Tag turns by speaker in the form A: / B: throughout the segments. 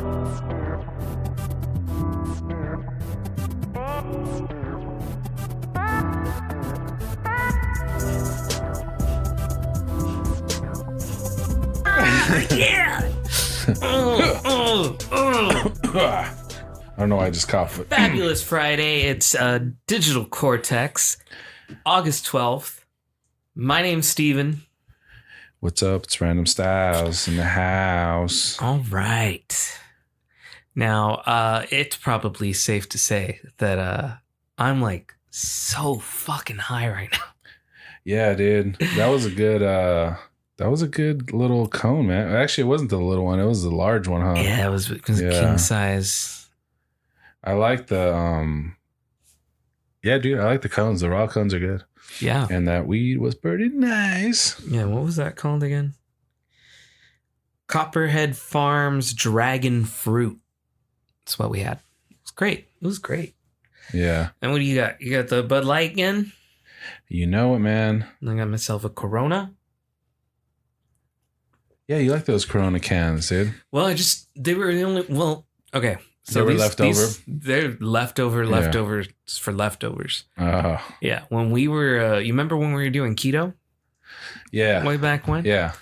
A: Yeah.
B: I don't know why I just coughed. But
A: Fabulous Friday. It's Digital Cortex, August 12th. My name's Steven.
B: What's up? It's Random Styles in the house.
A: All right. Now, it's probably safe to say that I'm like so fucking high right now.
B: Yeah, dude. That was a good little cone, man. Actually, it wasn't the little one. It was the large one, huh?
A: Yeah, it was king size.
B: I like the yeah, dude. I like the cones. The raw cones are good.
A: Yeah.
B: And that weed was pretty nice.
A: Yeah, what was that called again? Copperhead Farms Dragon Fruit. That's what we had. It was great. It was great.
B: Yeah.
A: And what do you got? You got the Bud Light again?
B: You know it, man.
A: And I got myself a Corona.
B: Yeah, you like those Corona cans, dude.
A: Well, they were the only, okay. So
B: they were leftover?
A: They're leftovers for leftovers.
B: Oh.
A: Yeah. When we were, you remember when we were doing keto?
B: Yeah.
A: Way back when?
B: Yeah.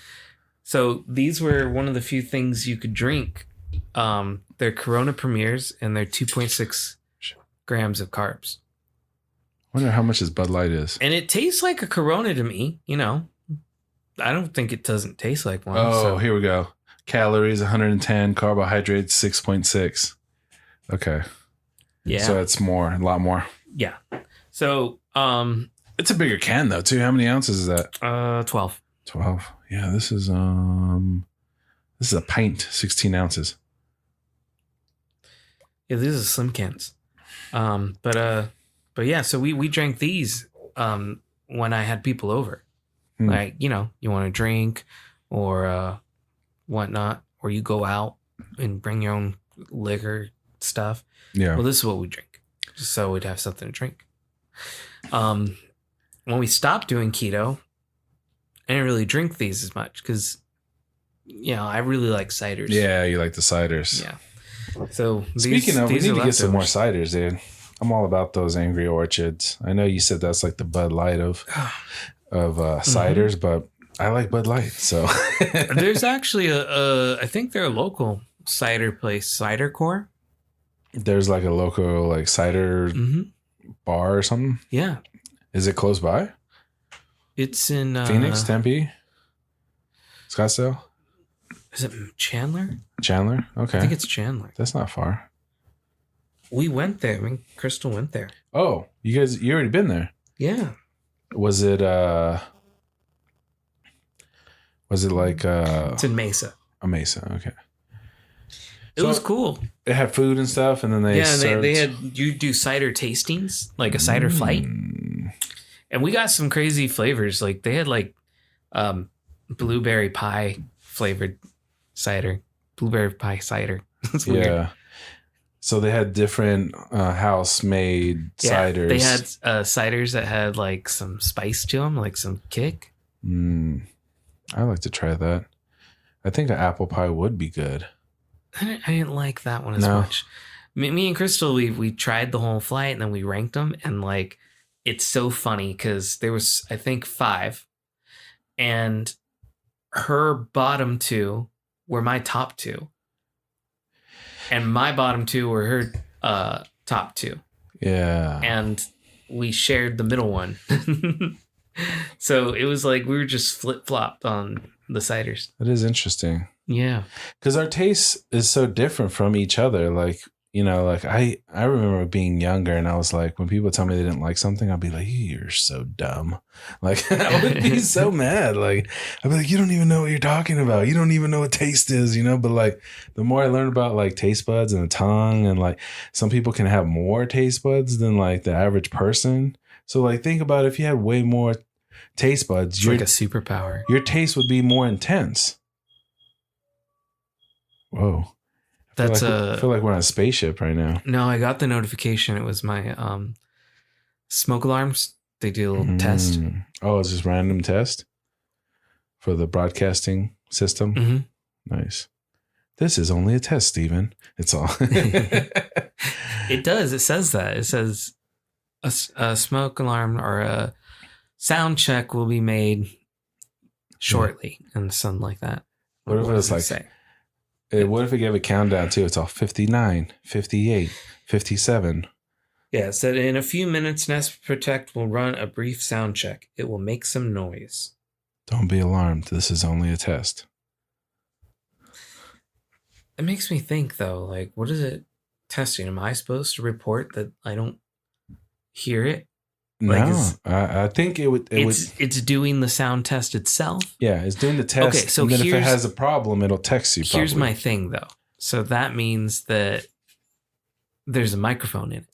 A: So these were one of the few things you could drink. They're Corona Premiers and they're 2.6 grams of carbs.
B: I wonder how much this Bud Light is.
A: And it tastes like a Corona to me, you know. I don't think it doesn't taste like one.
B: Oh,
A: so.
B: Here we go. Calories 110, carbohydrates 6.6. Okay.
A: Yeah.
B: So it's more, a lot more.
A: Yeah. So
B: it's a bigger can though, too. How many ounces is that?
A: 12.
B: 12. Yeah, this is a pint, 16 ounces.
A: Yeah, these are slim cans. But yeah, so we drank these when I had people over. Like, you know, you want to drink or whatnot, or you go out and bring your own liquor stuff.
B: Yeah.
A: Well, this is what we drink, just so we'd have something to drink. When we stopped doing keto, I didn't really drink these as much because, you know, I really like ciders.
B: Yeah, you like the ciders.
A: Yeah. So
B: speaking of, we need to get some more
A: leftovers.
B: ciders, dude. I'm all about those Angry Orchards. I know you said that's like the Bud Light of ciders, but I like Bud Light. So
A: there's actually I think they're a local cider place, Cider Core.
B: There's like a local like cider bar or something.
A: Yeah.
B: Is it close by?
A: It's in
B: Phoenix, Tempe, Scottsdale.
A: Is it Chandler?
B: Chandler? Okay.
A: I think it's Chandler.
B: That's not far.
A: We went there. I mean, Crystal went there.
B: Oh, you already been there?
A: Yeah.
B: Was it like
A: It's in Mesa.
B: A Mesa, okay.
A: It was cool.
B: They had food and stuff, and then they served...
A: they had you do cider tastings, like a cider flight. And we got some crazy flavors. Like they had like blueberry pie flavored cider. Blueberry pie cider. That's weird.
B: Yeah. So they had different house-made ciders.
A: They had ciders that had like some spice to them, like some kick.
B: I'd like to try that. I think an apple pie would be good.
A: I didn't like that one as much. Me and Crystal, we tried the whole flight and then we ranked them. And like, it's so funny because there was, I think, 5. And her bottom 2 were my top 2. And my bottom 2 were her top 2.
B: Yeah.
A: And we shared the middle one. So it was like we were just flip-flopped on the ciders.
B: That is interesting.
A: Yeah.
B: Because our taste is so different from each other. Like, you know, like I remember being younger and I was like, when people tell me they didn't like something, I'd be like, you're so dumb. Like, I would be so mad. Like, I'd be like, you don't even know what you're talking about. You don't even know what taste is, you know? But like, the more I learn about like taste buds and the tongue, and like some people can have more taste buds than like the average person. So like, think about if you had way more taste buds,
A: It's like a superpower.
B: Your taste would be more intense. Whoa. I feel like we're on a spaceship right now.
A: No, I got the notification. It was my smoke alarms. They do a little test.
B: Oh, it's just random test for the broadcasting system.
A: Mm-hmm.
B: Nice. This is only a test, Steven. It's all.
A: It does. It says that. It says a smoke alarm or a sound check will be made shortly and something like that.
B: What if it's like, what if it gave a countdown too? It's all 59, 58, 57.
A: Yeah, it said in a few minutes, Nest Protect will run a brief sound check. It will make some noise.
B: Don't be alarmed. This is only a test.
A: It makes me think, though, like, what is it testing? Am I supposed to report that I don't hear it? Like,
B: no, I think
A: it's doing the sound test itself.
B: Yeah, it's doing the test.
A: Okay, so
B: and then if it has a problem, it'll text you.
A: Here's my thing, though. So that means that there's a microphone in it.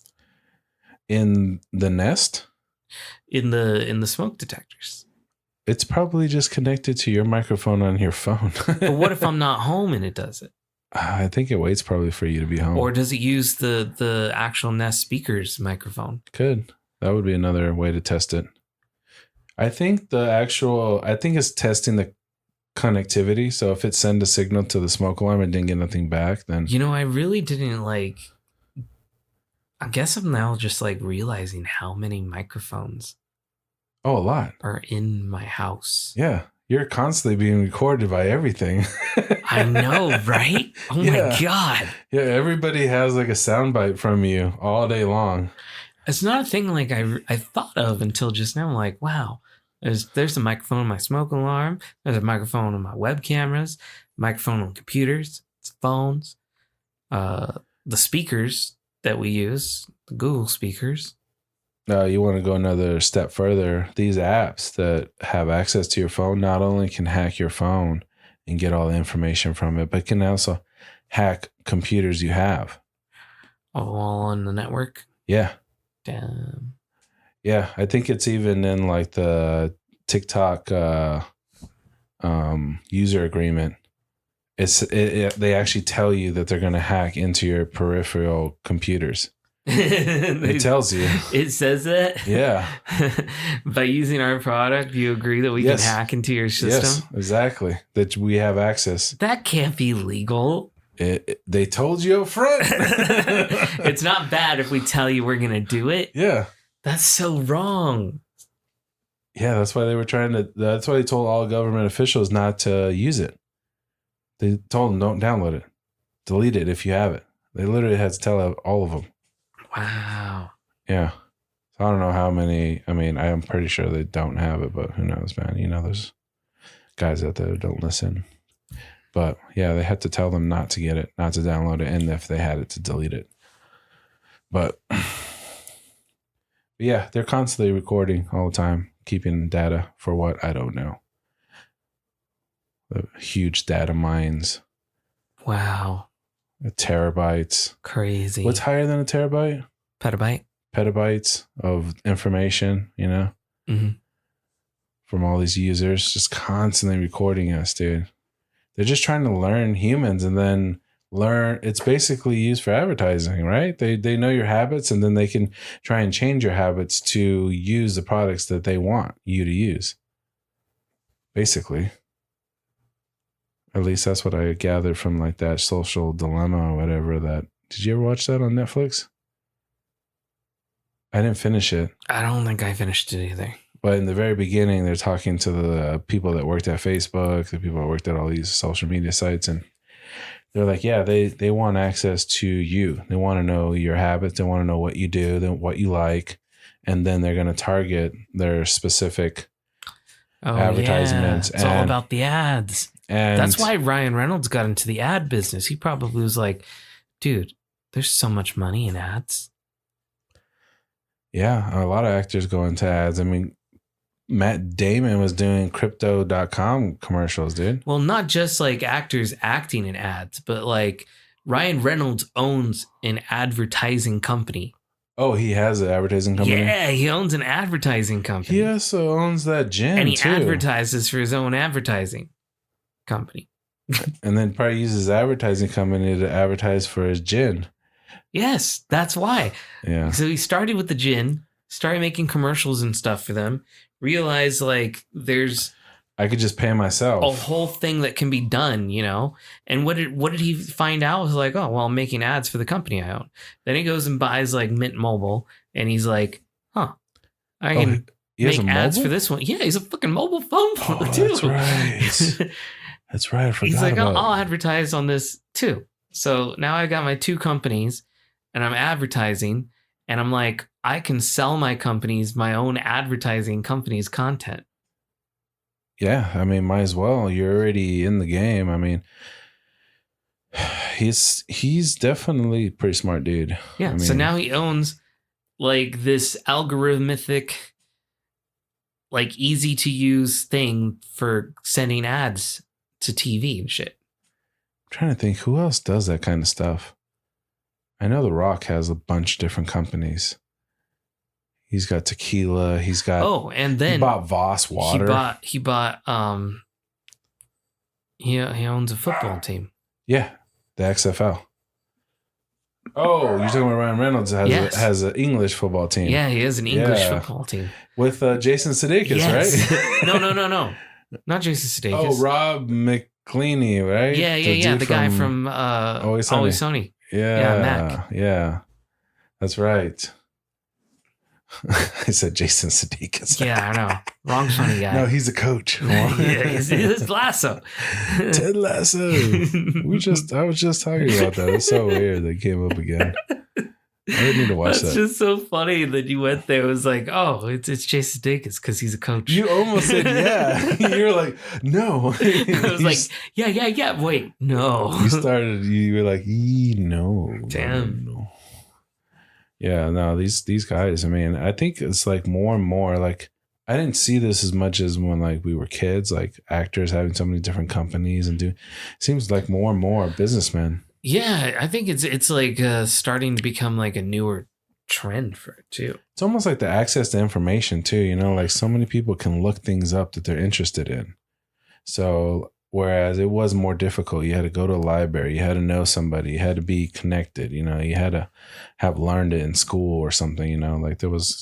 B: In the Nest?
A: In the smoke detectors.
B: It's probably just connected to your microphone on your phone.
A: But what if I'm not home and it does it?
B: I think it waits probably for you to be home.
A: Or does it use the actual Nest speaker's microphone?
B: Could. That would be another way to test it. I think it's testing the connectivity. So if it send a signal to the smoke alarm and didn't get nothing back, then...
A: I really didn't like... I guess I'm now just like realizing how many microphones...
B: Oh, a lot.
A: ...are in my house.
B: Yeah. You're constantly being recorded by everything.
A: I know, right? Oh my God.
B: Yeah, everybody has like a soundbite from you all day long.
A: It's not a thing like I thought of until just now. I'm like, wow, there's a microphone on my smoke alarm. There's a microphone on my web cameras, microphone on computers, phones, the speakers that we use, the Google speakers.
B: You want to go another step further. These apps that have access to your phone not only can hack your phone and get all the information from it, but can also hack computers you have.
A: All on the network?
B: Yeah.
A: Damn.
B: Yeah, I think it's even in like the TikTok user agreement. They actually tell you that they're going to hack into your peripheral computers. It tells you.
A: It says that?
B: Yeah.
A: By using our product, you agree that we can hack into your system?
B: Yes, exactly. That we have access.
A: That can't be legal.
B: They told you up front.
A: It's not bad if we tell you we're going to do it.
B: Yeah.
A: That's so wrong.
B: Yeah, that's why that's why they told all government officials not to use it. They told them don't download it. Delete it if you have it. They literally had to tell all of them.
A: Wow.
B: Yeah. So I don't know how many. I mean, I'm pretty sure they don't have it, but who knows, man? There's guys out there that don't listen. But yeah, they had to tell them not to get it, not to download it, and if they had it, to delete it. But yeah, they're constantly recording all the time, keeping data for what? I don't know. The huge data mines.
A: Wow.
B: Terabytes.
A: Crazy.
B: What's higher than a terabyte?
A: Petabyte.
B: Petabytes of information,
A: Mm-hmm.
B: From all these users just constantly recording us, dude. They're just trying to learn humans and then learn. It's basically used for advertising, right? They know your habits and then they can try and change your habits to use the products that they want you to use. Basically. At least that's what I gathered from like that Social Dilemma or whatever. Did you ever watch that on Netflix? I didn't finish it.
A: I don't think I finished it either.
B: But in the very beginning, they're talking to the people that worked at Facebook, the people that worked at all these social media sites. And they're like, yeah, they want access to you. They want to know your habits. They want to know what you do, what you like. And then they're going to target their specific advertisements.
A: Yeah. It's all about the ads.
B: And
A: that's why Ryan Reynolds got into the ad business. He probably was like, dude, there's so much money in ads.
B: Yeah, a lot of actors go into ads. I mean, Matt Damon was doing crypto.com commercials, dude.
A: Well, not just like actors acting in ads, but like Ryan Reynolds owns an advertising company.
B: Oh, he has an advertising company?
A: Yeah, he owns an advertising company.
B: He also owns that gym,
A: and he
B: too.
A: advertises for his own advertising company.
B: And then probably uses advertising company to advertise for his gin.
A: Yes, that's why.
B: Yeah.
A: So he started with the gin, started making commercials and stuff for them, realized like there's
B: I could just pay
A: a
B: myself.
A: whole thing that can be done, you know? And what did he find out? Was like, oh, well, I'm making ads for the company I own. Then he goes and buys like Mint Mobile, and he's like, huh, I can make ads for this one. Yeah, he's a fucking mobile phone too.
B: That's right. That's right. I forgot
A: He's like,
B: about
A: I'll advertise on this too. So now I got my 2 companies, and I'm advertising, and I'm like, I can sell my own advertising company's content.
B: Yeah, I mean, might as well. You're already in the game. I mean, he's definitely a pretty smart dude.
A: Yeah.
B: I mean,
A: so now he owns like this algorithmic, like easy to use thing for sending ads to TV and shit.
B: I'm trying to think who else does that kind of stuff. I know The Rock has a bunch of different companies. He's got tequila. He's got
A: and then
B: he bought Voss water.
A: He owns a football team.
B: Yeah, the XFL. Oh, you're talking about Ryan Reynolds has an English football team.
A: Yeah, he has an English football team
B: with Jason Sudeikis, right?
A: No, not Jason Sudeikis.
B: Oh, Rob McElhenney, right?
A: Yeah, the guy from Always Sunny.
B: Yeah,
A: Mac.
B: Yeah, that's right. I said Jason Sudeikis.
A: Yeah, I know. Wrong funny guy.
B: No, he's a coach.
A: Yeah, he's Lasso.
B: Ted Lasso. I was just talking about that. It's so weird that came up again. I didn't need to watch that.
A: It's just so funny that you went there. It was like, oh, it's Jason Sudeikis because he's a coach.
B: You almost said yeah. You're like, no.
A: I was like, yeah. Wait, no.
B: You were like, no.
A: Damn.
B: No. Yeah, no, these guys, I mean, I think it's like more and more like I didn't see this as much as when like we were kids, like actors having so many different companies and seems like more and more businessmen.
A: Yeah, I think it's like starting to become like a newer trend for it too.
B: It's almost like the access to information too, you know, like so many people can look things up that they're interested in. So whereas it was more difficult, you had to go to a library, you had to know somebody, you had to be connected, you know, you had to have learned it in school or something, you know, like it's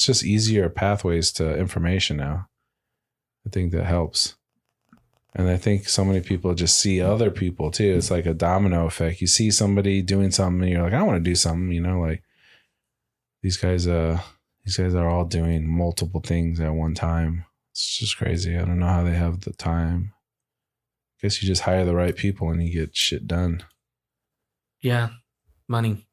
B: just easier pathways to information now. I think that helps. And I think so many people just see other people too. It's like a domino effect. You see somebody doing something and you're like, I want to do something, you know, like these guys are all doing multiple things at one time. It's just crazy. I don't know how they have the time. I guess you just hire the right people and you get shit done.
A: Yeah. Money.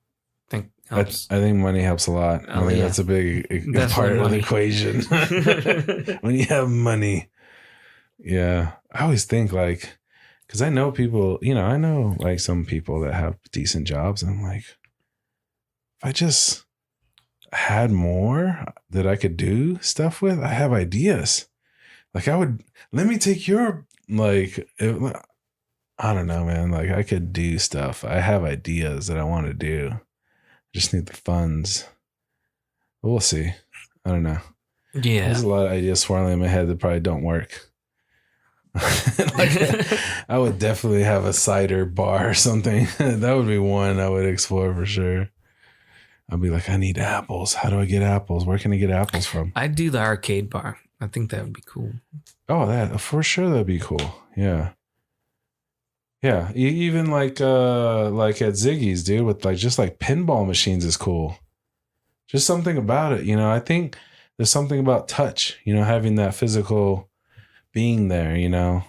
A: I think helps.
B: I think money helps a lot. I mean, that's a big part of the equation. When you have money. Yeah. I always think like, because I know people, you know, I know like some people that have decent jobs. And I'm like, if I just had more that I could do stuff with, I have ideas. Like let me take your, like, I don't know, man. Like I could do stuff. I have ideas that I want to do. I just need the funds. But we'll see. I don't know.
A: Yeah.
B: There's a lot of ideas swirling in my head that probably don't work. Like, I would definitely have a cider bar or something. That would be one I would explore for sure. I'd be like, I need apples. How do I get apples? Where can I get apples from?
A: I'd do the arcade bar. I think that would be cool.
B: Oh, that for sure. That'd be cool. Yeah. Yeah. Even like at Ziggy's, dude, with like just like pinball machines is cool. Just something about it. You know, I think there's something about touch, you know, having that physical being there, you know.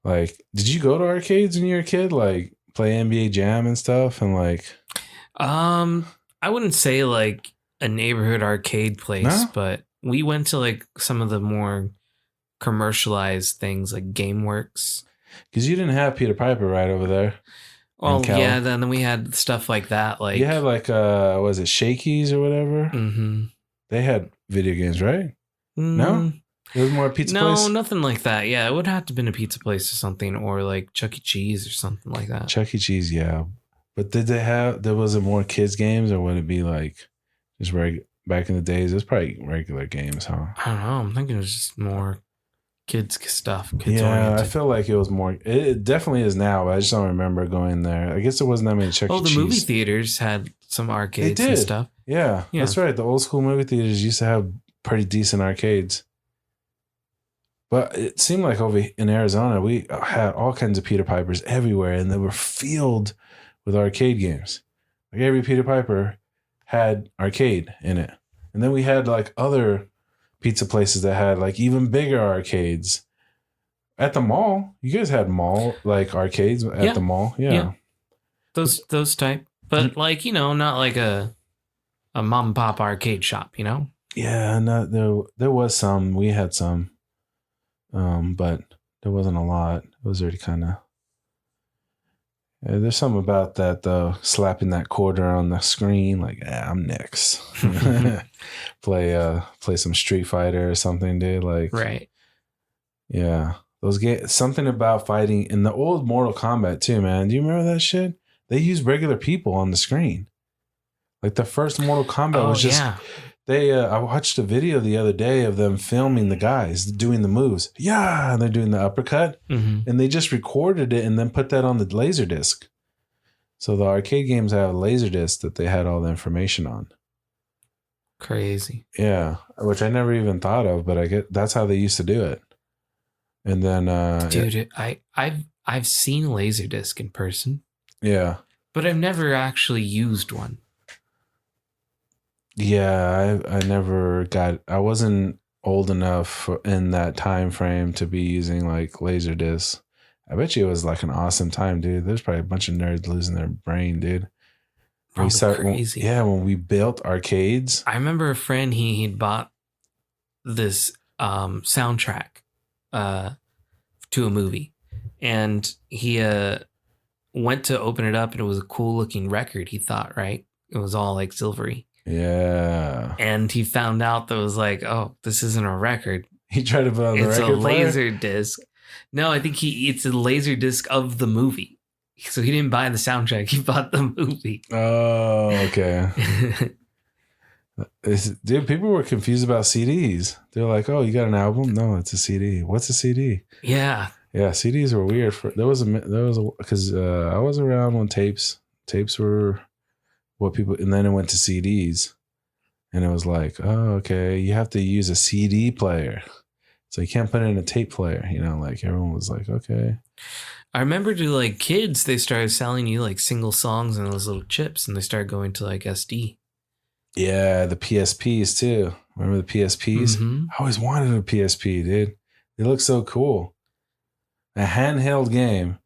B: Like, did you go to arcades when you were a kid? Like play NBA Jam and stuff and like
A: I wouldn't say like a neighborhood arcade place, but we went to like some of the more commercialized things like GameWorks.
B: Because you didn't have Peter Piper right over there.
A: Well, yeah, then we had stuff like that. Like
B: you had like was it Shakey's or whatever?
A: Mm-hmm.
B: They had video games, right? No? It was more a pizza place?
A: No, nothing like that. Yeah, it would have to have been a pizza place or something, or like Chuck E. Cheese or something like that.
B: Chuck E. Cheese, yeah. But there was it more kids games, or would it be like just back in the days? It was probably regular games, huh?
A: I don't know. I'm thinking it was just more kids stuff.
B: I feel like it was more. It definitely is now, but I just don't remember going there. I guess there wasn't that many Chuck E. Cheese.
A: Oh, the movie theaters had some arcades and stuff.
B: Yeah, that's right. The old school movie theaters used to have pretty decent arcades. But it seemed like over in Arizona, we had all kinds of Peter Pipers everywhere, and they were filled with arcade games. Like every Peter Piper had arcade in it. And then we had like other pizza places that had like even bigger arcades. At the mall, you guys had mall like arcades at the mall. Yeah.
A: Those type. But like, not like a mom and pop arcade shop,
B: Yeah, no, there was some. We had some. But there wasn't a lot. It was already kind of. Yeah, there's something about that though. Slapping that quarter on the screen, like, I'm next. Play some Street Fighter or something, dude. Like,
A: right.
B: Yeah, those games. Something about fighting in the old Mortal Kombat too, man. Do you remember that shit? They used regular people on the screen. Like the first Mortal Kombat was just. Yeah. I watched a video the other day of them filming the guys doing the moves. Yeah, and they're doing the uppercut. And they just recorded it and then put that on the Laserdisc. So the arcade games have a Laserdisc that they had all the information on.
A: Crazy.
B: Yeah, which I never even thought of, but I get that's how they used to do it. And then
A: dude, I've seen Laserdisc in person.
B: Yeah.
A: But I've never actually used one.
B: Yeah, I wasn't old enough in that time frame to be using like Laserdisc. I bet you it was like an awesome time, dude. There's probably a bunch of nerds losing their brain, dude.
A: Crazy.
B: When we built arcades.
A: I remember a friend, he'd bought this soundtrack to a movie. And he went to open it up and it was a cool looking record, he thought, right? It was all like silvery.
B: Yeah.
A: And he found out that it was like, oh, this isn't a record.
B: He tried to put on the record player?
A: It's a laser disc. No, I think it's a laser disc of the movie. So he didn't buy the soundtrack. He bought the movie.
B: Oh, okay. Dude, people were confused about CDs. They're like, oh, you got an album? No, it's a CD. What's a CD?
A: Yeah.
B: Yeah, CDs were weird. Because I was around when tapes were what people, and then it went to CDs, and it was like, oh, okay, you have to use a CD player, so you can't put it in a tape player. Like everyone was like, okay.
A: I remember to like kids, they started selling you like single songs and those little chips, and they started going to like SD.
B: Yeah, the PSPs too. Remember the PSPs?
A: Mm-hmm.
B: I always wanted a PSP, dude. They look so cool. A handheld game.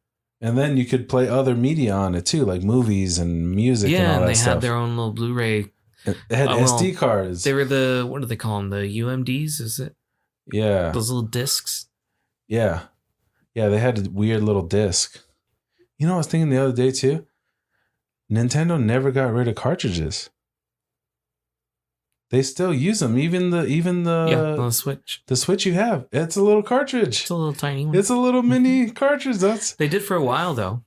B: And then you could play other media on it too, like movies and music and all that stuff. Yeah,
A: they had their own little Blu-ray.
B: It had SD cards.
A: They were what do they call them? The UMDs, is it?
B: Yeah.
A: Those little discs?
B: Yeah. Yeah, they had a weird little disc. I was thinking the other day too, Nintendo never got rid of cartridges. They still use them. Even the
A: Switch.
B: The Switch you have, it's a little cartridge.
A: It's a little tiny one.
B: It's a little mini cartridge.
A: They did for a while though.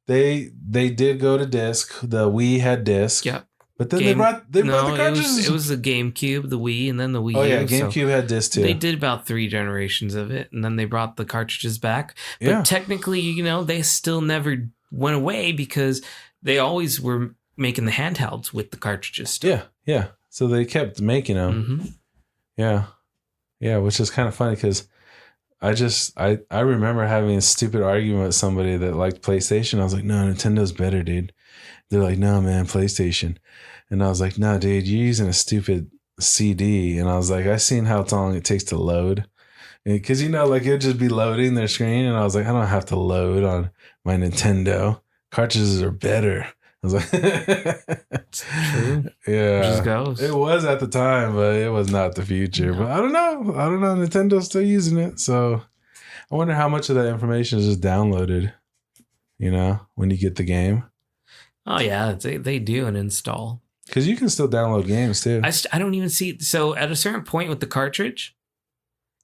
B: They did go to disc. The Wii had disc.
A: Yep.
B: But then they brought the cartridges.
A: It was the GameCube, the Wii, and then the Wii U.
B: Oh yeah, GameCube had disc too.
A: They did about 3 generations of it, and then they brought the cartridges back. But technically, they still never went away because they always were making the handhelds with the cartridges still.
B: Yeah, yeah. So they kept making them.
A: Mm-hmm.
B: Yeah. Yeah, which is kind of funny because I remember having a stupid argument with somebody that liked PlayStation. I was like, no, Nintendo's better, dude. They're like, no, man, PlayStation. And I was like, no, dude, you're using a stupid CD. And I was like, I seen how long it takes to load. Because, like it would just be loading their screen. And I was like, I don't have to load on my Nintendo. Cartridges are better. I was like,
A: it's true.
B: Yeah.
A: It just goes.
B: It was at the time, but it was not the future. No. But I don't know. Nintendo's still using it. So I wonder how much of that information is just downloaded, when you get the game.
A: Oh, yeah. They do an install.
B: Because you can still download games, too.
A: I don't even see. So at a certain point with the cartridge,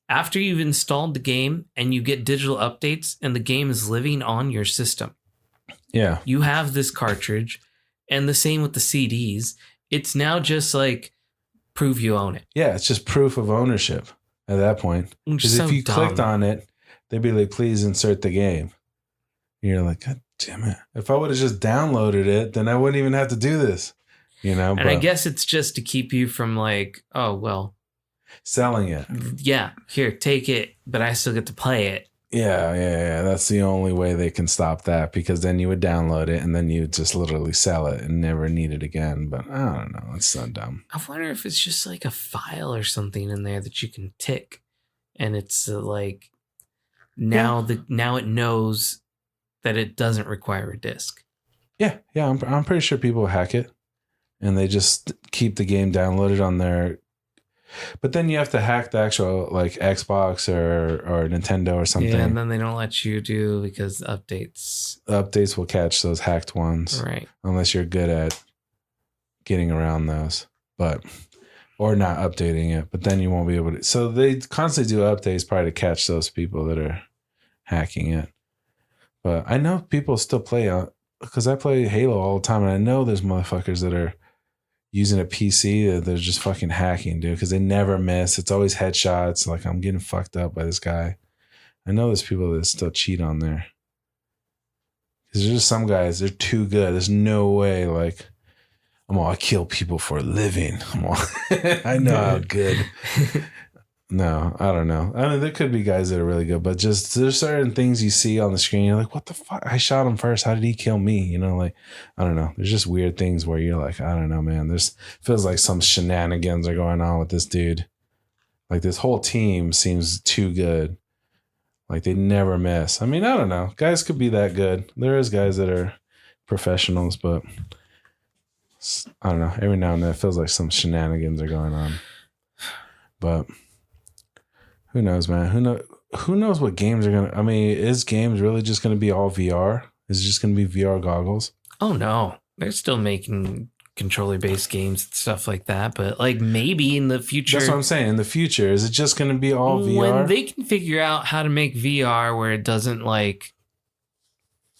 A: after you've installed the game and you get digital updates and the game is living on your system.
B: Yeah.
A: You have this cartridge, and the same with the CDs. It's now just like prove you own it.
B: Yeah, it's just proof of ownership at that point. Because if you clicked on it, they'd be like, please insert the game. And you're like, God damn it. If I would have just downloaded it, then I wouldn't even have to do this.
A: And I guess it's just to keep you from like, oh, well,
B: Selling it.
A: Yeah, here, take it, but I still get to play it.
B: Yeah. That's the only way they can stop that, because then you would download it and then you would just literally sell it and never need it again. But I don't know. It's so dumb.
A: I wonder if it's just like a file or something in there that you can tick, and it's like now it knows that it doesn't require a disc.
B: Yeah. I'm pretty sure people hack it and they just keep the game downloaded on their. But then you have to hack the actual like Xbox or Nintendo or something.
A: Yeah, and then they don't let you do because updates
B: will catch those hacked ones.
A: Right.
B: Unless you're good at getting around those. Or not updating it. But then you won't be able to. So they constantly do updates probably to catch those people that are hacking it. But I know people still play because I play Halo all the time, and I know there's motherfuckers that are using a PC that they're just fucking hacking, dude, because they never miss. It's always headshots. Like, I'm getting fucked up by this guy. I know there's people that still cheat on there. Because there's just some guys, they're too good. There's no way, like, I kill people for a living. I know how good. No, I don't know. I mean, there could be guys that are really good, but just there's certain things you see on the screen. You're like, what the fuck? I shot him first. How did he kill me? You know, like, I don't know. There's just weird things where you're like, I don't know, man. Feels like some shenanigans are going on with this dude. Like, this whole team seems too good. Like, they never miss. I mean, I don't know. Guys could be that good. There is guys that are professionals, but I don't know. Every now and then it feels like some shenanigans are going on. But who knows, man? Who knows what games are going to... I mean, is games really just going to be all VR? Is it just going to be VR goggles?
A: Oh, no. They're still making controller-based games and stuff like that, but like maybe in the future...
B: That's what I'm saying. In the future, is it just going to be all VR?
A: When they can figure out how to make VR where it doesn't, like,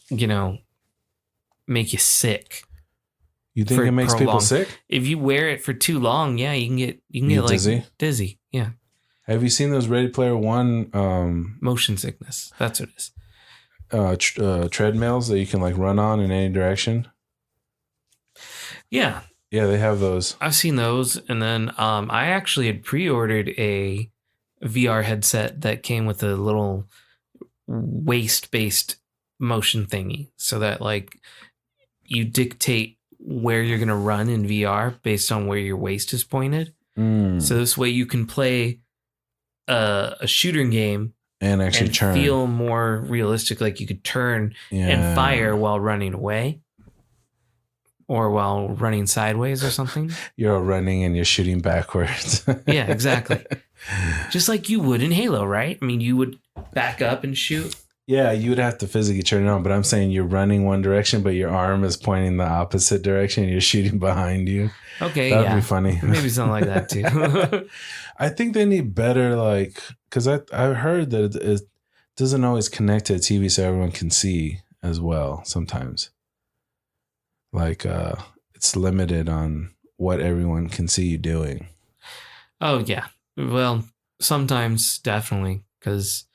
A: you know, make you sick.
B: You think it makes people sick?
A: If you wear it for too long, yeah, you can get like dizzy. Yeah.
B: Have you seen those Ready Player One?
A: Motion sickness. That's what it is.
B: Treadmills that you can like run on in any direction.
A: Yeah.
B: Yeah, they have those.
A: I've seen those, and then I actually had pre-ordered a VR headset that came with a little waist-based motion thingy, so that like you dictate where you're gonna run in VR based on where your waist is pointed. So this way you can play a shooting game
B: and actually
A: feel more realistic, like you could turn and fire while running away or while running sideways or something.
B: You're running and you're shooting backwards.
A: Yeah, exactly. Just like you would in Halo, right? I mean, you would back up and shoot.
B: Yeah, you would have to physically turn it on, but I'm saying you're running one direction, but your arm is pointing the opposite direction and you're shooting behind you.
A: Okay,
B: that'd be funny.
A: Maybe something like that too.
B: I think they need better, like, because I heard that it doesn't always connect to a TV so everyone can see as well sometimes. Like, it's limited on what everyone can see you doing.
A: Oh, yeah. Well, sometimes definitely, because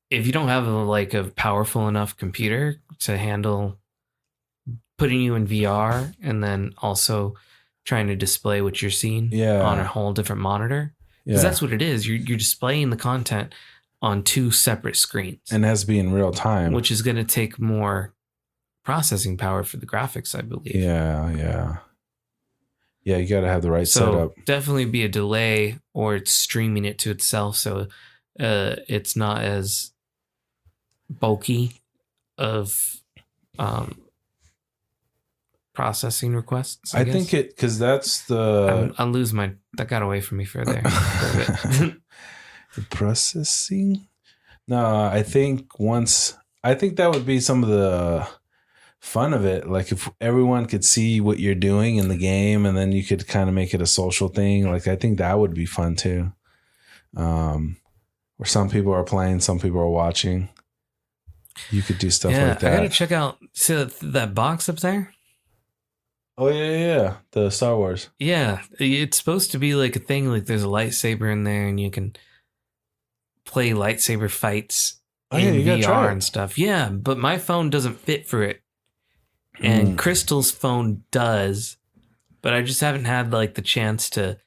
A: if you don't have a powerful enough computer to handle putting you in VR and then also trying to display what you're seeing on a whole different monitor, because that's what it is. You're displaying the content on two separate screens,
B: and has to be in real time,
A: which is going to take more processing power for the graphics, I believe.
B: Yeah. You got to have the right setup.
A: Definitely be a delay, or it's streaming it to itself, so it's not as bulky of processing requests. I think
B: because that's the...
A: I'll lose that got away from me for there.
B: The processing? No, I think that would be some of the fun of it. Like if everyone could see what you're doing in the game and then you could kind of make it a social thing. Like I think that would be fun too. Where some people are playing, some people are watching. You could do stuff like that.
A: I gotta check out that box up there.
B: Oh yeah. The Star Wars.
A: Yeah. It's supposed to be like a thing, like there's a lightsaber in there and you can play lightsaber fights in VR and stuff. Yeah, but my phone doesn't fit for it. And Crystal's phone does, but I just haven't had like the chance to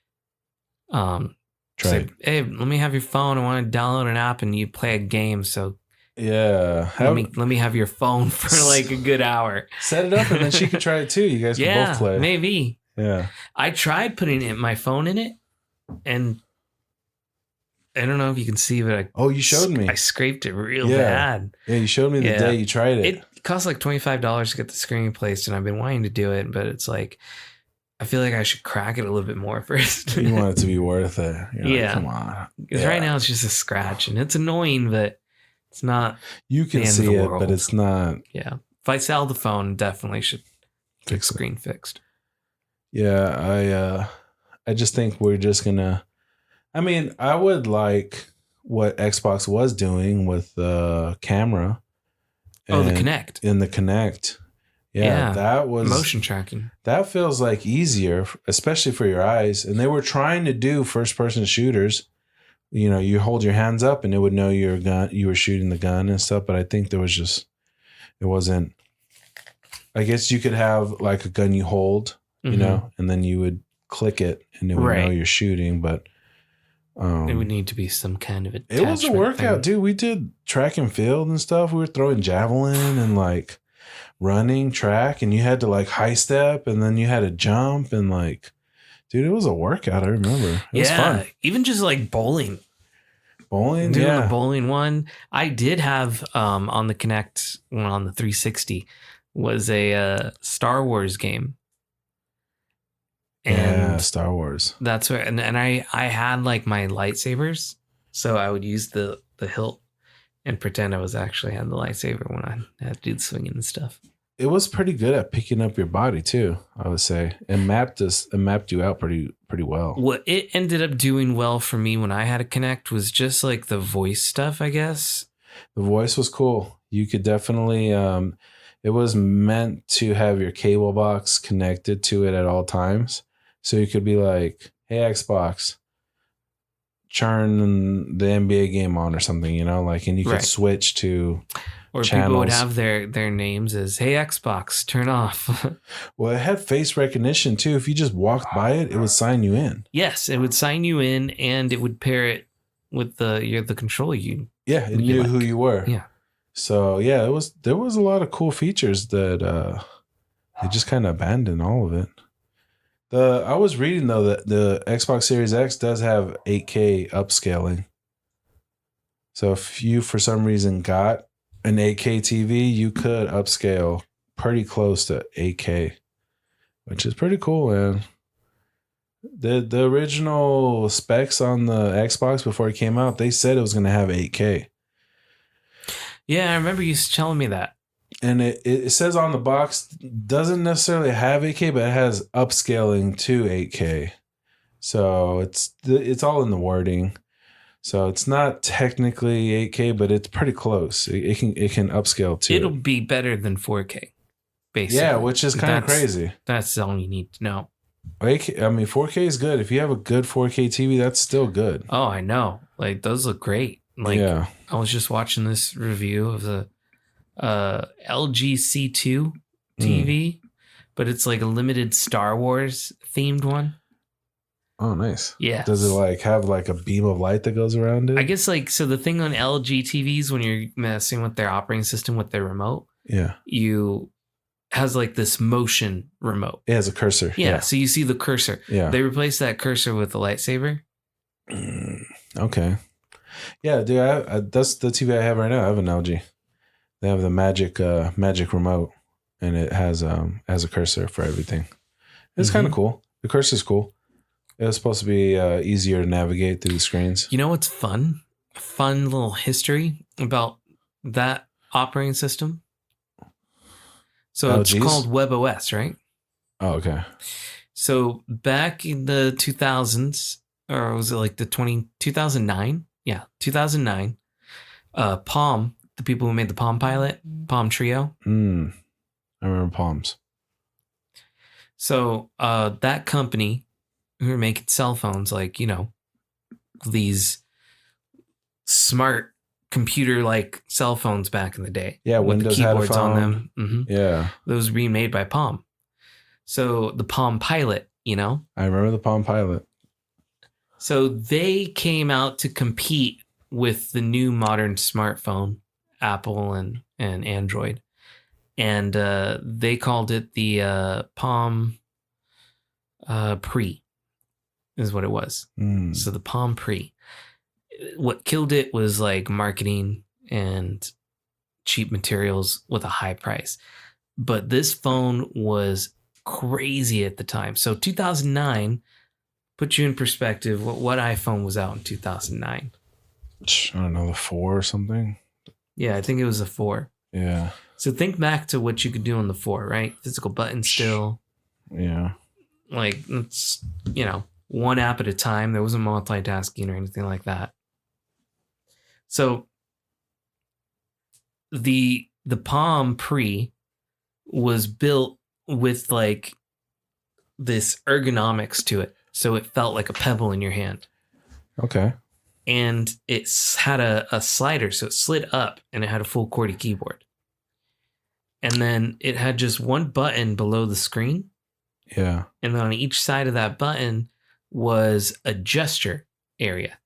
A: Say, hey, let me have your phone. I want to download an app and you play a game. So
B: yeah,
A: let me have your phone for like a good hour.
B: Set it up and then she could try it too. You guys could both play.
A: Maybe.
B: Yeah.
A: I tried putting my phone in it, and I don't know if you can see, but
B: you showed me.
A: I scraped it real bad.
B: Yeah, you showed me the day you tried it.
A: It cost like $25 to get the screen replaced, and I've been wanting to do it, but it's like I feel like I should crack it a little bit more first.
B: You want it to be worth it. You're like, come on.
A: Because right now it's just a scratch, and it's annoying, but it's not.
B: You can see it, but it's not.
A: Yeah. If I sell the phone, definitely should get screen fixed.
B: Yeah, I just think we're just gonna. I mean, I would like what Xbox was doing with the camera.
A: The Kinect.
B: In the Kinect. Yeah, that was
A: motion tracking.
B: That feels like easier, especially for your eyes. And they were trying to do first-person shooters. You know, you hold your hands up and it would know you were shooting the gun and stuff. But I think it wasn't. I guess you could have like a gun you hold, you know, and then you would click it and it would know you're shooting. But
A: it would need to be some kind of attachment.
B: It was a workout, dude. We did track and field and stuff. We were throwing javelin and like running track, and you had to like high step, and then you had to jump, and like, dude, it was a workout. I remember. It was fun.
A: Even just like bowling.
B: Doing
A: the bowling one. I did have on the Kinect one on the 360 was a Star Wars game. And
B: Star Wars.
A: That's where, and I had like my lightsabers, so I would use the hilt and pretend I was actually had the lightsaber when I had to do the swinging and stuff.
B: It was pretty good at picking up your body too, I would say. It mapped you out pretty well.
A: What it ended up doing well for me when I had a Kinect was just like the voice stuff, I guess.
B: The voice was cool. You could definitely it was meant to have your cable box connected to it at all times. So you could be like, hey, Xbox, turn the NBA game on or something, you know, like, and you could switch to
A: or
B: channels.
A: People would have their names as, hey, Xbox, turn off.
B: Well, it had face recognition too. If you just walked by it, it would sign you in.
A: Yes, it would sign you in, and it would pair it with the control you.
B: Yeah, it knew who you were.
A: Yeah.
B: So yeah, there was a lot of cool features that they just kind of abandoned all of it. I was reading though that the Xbox Series X does have 8K upscaling. So if you for some reason got an 8K TV, you could upscale pretty close to 8K, which is pretty cool, man. The original specs on the Xbox before it came out, they said it was going to have 8K.
A: Yeah, I remember you telling me that.
B: And it says on the box, doesn't necessarily have 8K, but it has upscaling to 8K. So it's all in the wording. So it's not technically 8K, but it's pretty close. It can upscale to.
A: It'll be better than 4K, basically.
B: Yeah, which is kind of crazy.
A: That's all you need to know.
B: 8K, I mean, 4K is good. If you have a good 4K TV, that's still good.
A: Oh, I know. Like, those look great. Like, I was just watching this review of the LG C2 TV, but it's like a limited Star Wars themed one.
B: Oh, nice.
A: Yeah.
B: Does it like have like a beam of light that goes around it?
A: I guess like, so the thing on LG TVs when you're messing with their operating system with their remote, has like this motion remote.
B: It has a cursor.
A: Yeah. So you see the cursor.
B: Yeah.
A: They replaced that cursor with a lightsaber.
B: Okay. Yeah, dude. That's the TV I have right now. I have an LG. They have the magic remote, and it has a cursor for everything. It's kind of cool. The cursor's cool. It was supposed to be easier to navigate through the screens.
A: You know what's fun? A fun little history about that operating system. So it's called WebOS, right?
B: Oh, okay.
A: So back in the 2000s, or was it like 2009? Yeah, 2009. Palm, the people who made the Palm Pilot, Palm Trio.
B: I remember Palms.
A: So that company who were making cell phones, like, you know, these smart computer like cell phones back in the day.
B: Yeah,
A: with
B: Windows
A: the keyboards
B: had a phone.
A: on them. Mm-hmm.
B: Yeah.
A: Those were being made by Palm. So the Palm Pilot, you know?
B: I remember the Palm Pilot.
A: So they came out to compete with the new modern smartphone, Apple and Android. And they called it the Palm Pre, is what it was. So the Palm Pre. What killed it was like marketing and cheap materials with a high price. But this phone was crazy at the time. So 2009, put you in perspective, what iPhone was out in 2009?
B: I don't know, the 4 or something.
A: Yeah, I think it was a 4.
B: Yeah.
A: So think back to what you could do on the 4, right? Physical buttons still.
B: Yeah.
A: Like, it's, one app at a time. There wasn't multitasking or anything like that. So the Palm Pre was built with like this ergonomics to it. So it felt like a pebble in your hand.
B: Okay.
A: And it had a slider, so it slid up and it had a full QWERTY keyboard. And then it had just one button below the screen.
B: Yeah.
A: And then on each side of that button was a gesture area.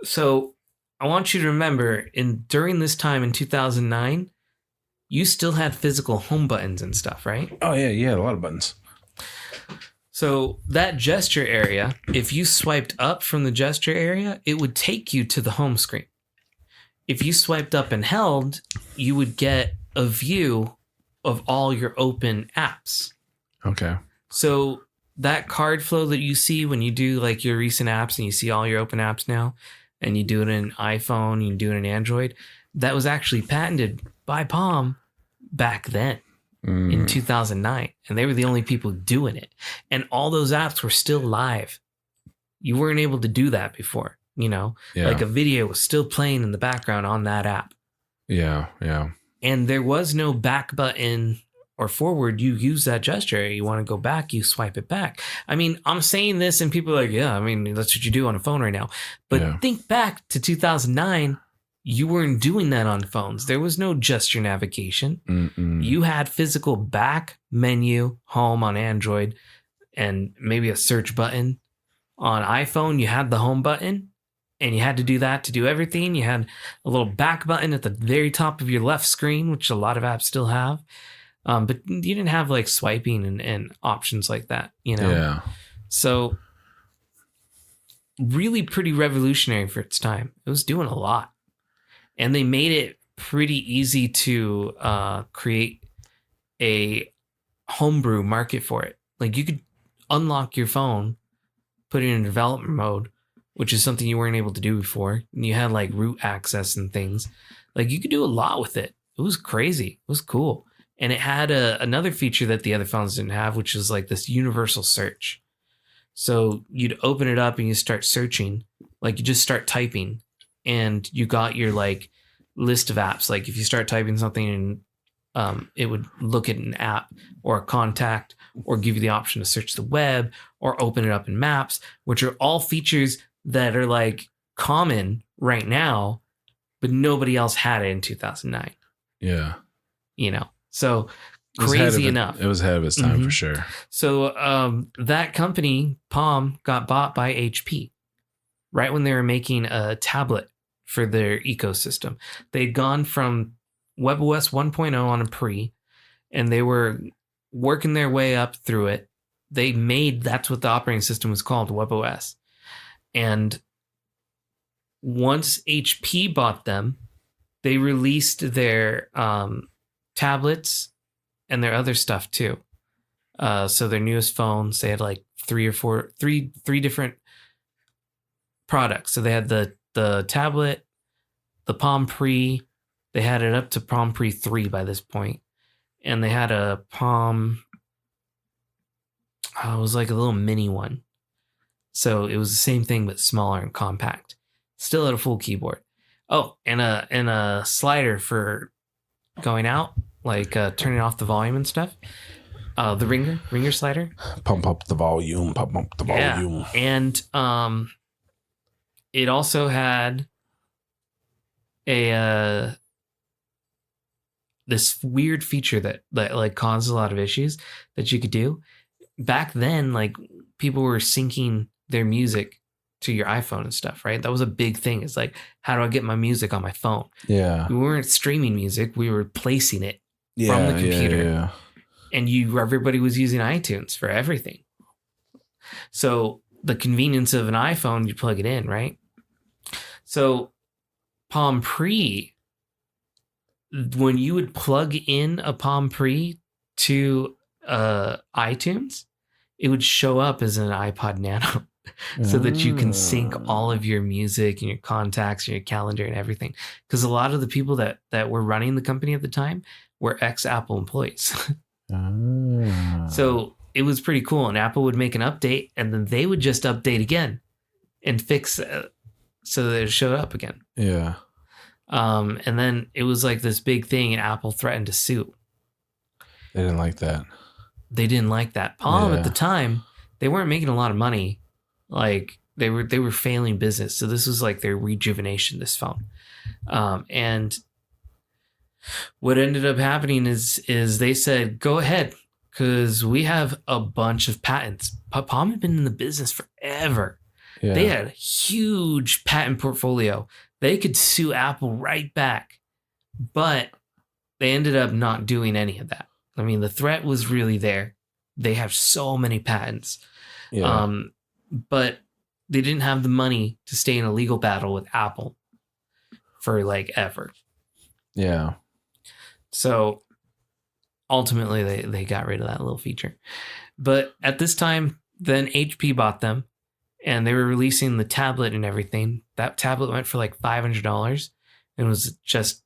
A: So I want you to remember, during this time in 2009, you still had physical home buttons and stuff, right?
B: Oh, yeah, a lot of buttons.
A: So that gesture area, if you swiped up from the gesture area, it would take you to the home screen. If you swiped up and held, you would get a view of all your open apps.
B: Okay.
A: So that card flow that you see when you do like your recent apps and you see all your open apps now, and you do it in iPhone, you do it in Android, that was actually patented by Palm back then. In 2009, and they were the only people doing it, and all those apps were still live. You weren't able to do that before, like a video was still playing in the background on that app.
B: Yeah.
A: And there was no back button or forward. You use that gesture. You want to go back, you swipe it back. I mean, I'm saying this and people are like, yeah, I mean, that's what you do on a phone right now. But think back to 2009. You weren't doing that on phones. There was no gesture navigation. You had physical back, menu, home on Android, and maybe a search button. On iPhone, you had the home button, and you had to do that to do everything. You had a little back button at the very top of your left screen, which a lot of apps still have. But you didn't have like swiping and options like that,
B: Yeah.
A: So really pretty revolutionary for its time. It was doing a lot. And they made it pretty easy to create a homebrew market for it. Like you could unlock your phone, put it in development mode, which is something you weren't able to do before. And you had like root access and things. Like you could do a lot with it. It was crazy. It was cool. And it had another feature that the other phones didn't have, which was like this universal search. So you'd open it up and you start searching. Like you just start typing. And you got your like list of apps. Like if you start typing something and it would look at an app or a contact or give you the option to search the web or open it up in maps, which are all features that are like common right now, but nobody else had it in 2009.
B: Yeah.
A: So crazy enough.
B: It was ahead of its time for sure.
A: So that company, Palm, got bought by HP. Right when they were making a tablet for their ecosystem. They'd gone from WebOS 1.0 on a pre, and they were working their way up through it. That's what the operating system was called, WebOS. And once HP bought them, they released their tablets and their other stuff too. So their newest phones, they had like three different products. So they had the tablet, the Palm Pre. They had it up to Palm Pre 3 by this point. And they had a Palm, it was like a little mini one. So it was the same thing, but smaller and compact. Still had a full keyboard. Oh, and a slider for going out, like turning off the volume and stuff. The ringer slider.
B: Pump up the volume.
A: Yeah. And it also had this weird feature that like caused a lot of issues that you could do. Back then, like people were syncing their music to your iPhone and stuff, right? That was a big thing. It's like, how do I get my music on my phone?
B: Yeah.
A: We weren't streaming music. We were placing it from the computer.
B: Yeah.
A: And everybody was using iTunes for everything. So the convenience of an iPhone, you plug it in, right? So Palm Pre, when you would plug in a Palm Pre to iTunes, it would show up as an iPod Nano so that you can sync all of your music and your contacts and your calendar and everything. Because a lot of the people that were running the company at the time were ex-Apple employees. So it was pretty cool. And Apple would make an update and then they would just update again and fix so that it showed up again.
B: Yeah.
A: And then it was like this big thing and Apple threatened to sue.
B: They didn't like that.
A: They didn't like that. Palm at the time, they weren't making a lot of money. Like they were failing business. So this was like their rejuvenation, this phone. And what ended up happening is they said, go ahead, because we have a bunch of patents. Palm had been in the business forever. Yeah. They had a huge patent portfolio. They could sue Apple right back, but they ended up not doing any of that. I mean, the threat was really there. They have so many patents. Yeah. But they didn't have the money to stay in a legal battle with Apple for like ever. Yeah. So ultimately they got rid of that little feature. But at this time, then HP bought them and they were releasing the tablet and everything. That tablet went for like $500 and was just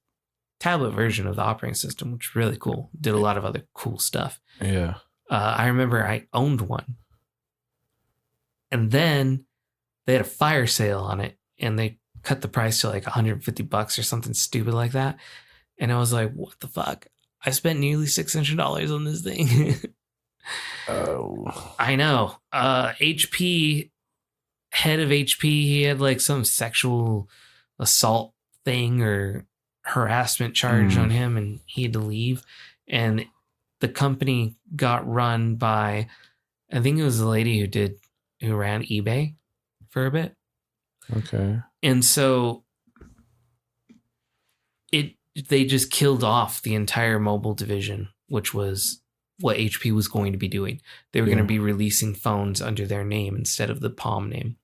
A: tablet version of the operating system, which was really cool. Did a lot of other cool stuff. Yeah. I remember I owned one. And then they had a fire sale on it and they cut the price to like $150 or something stupid like that. And I was like, what the fuck? I spent nearly $600 on this thing. Oh. I know. HP, head of HP, he had like some sexual assault thing or harassment charge on him and he had to leave. And the company got run by, I think it was the lady who ran eBay for a bit. Okay. And so they just killed off the entire mobile division, which was what HP was going to be doing. They were going to be releasing phones under their name instead of the Palm name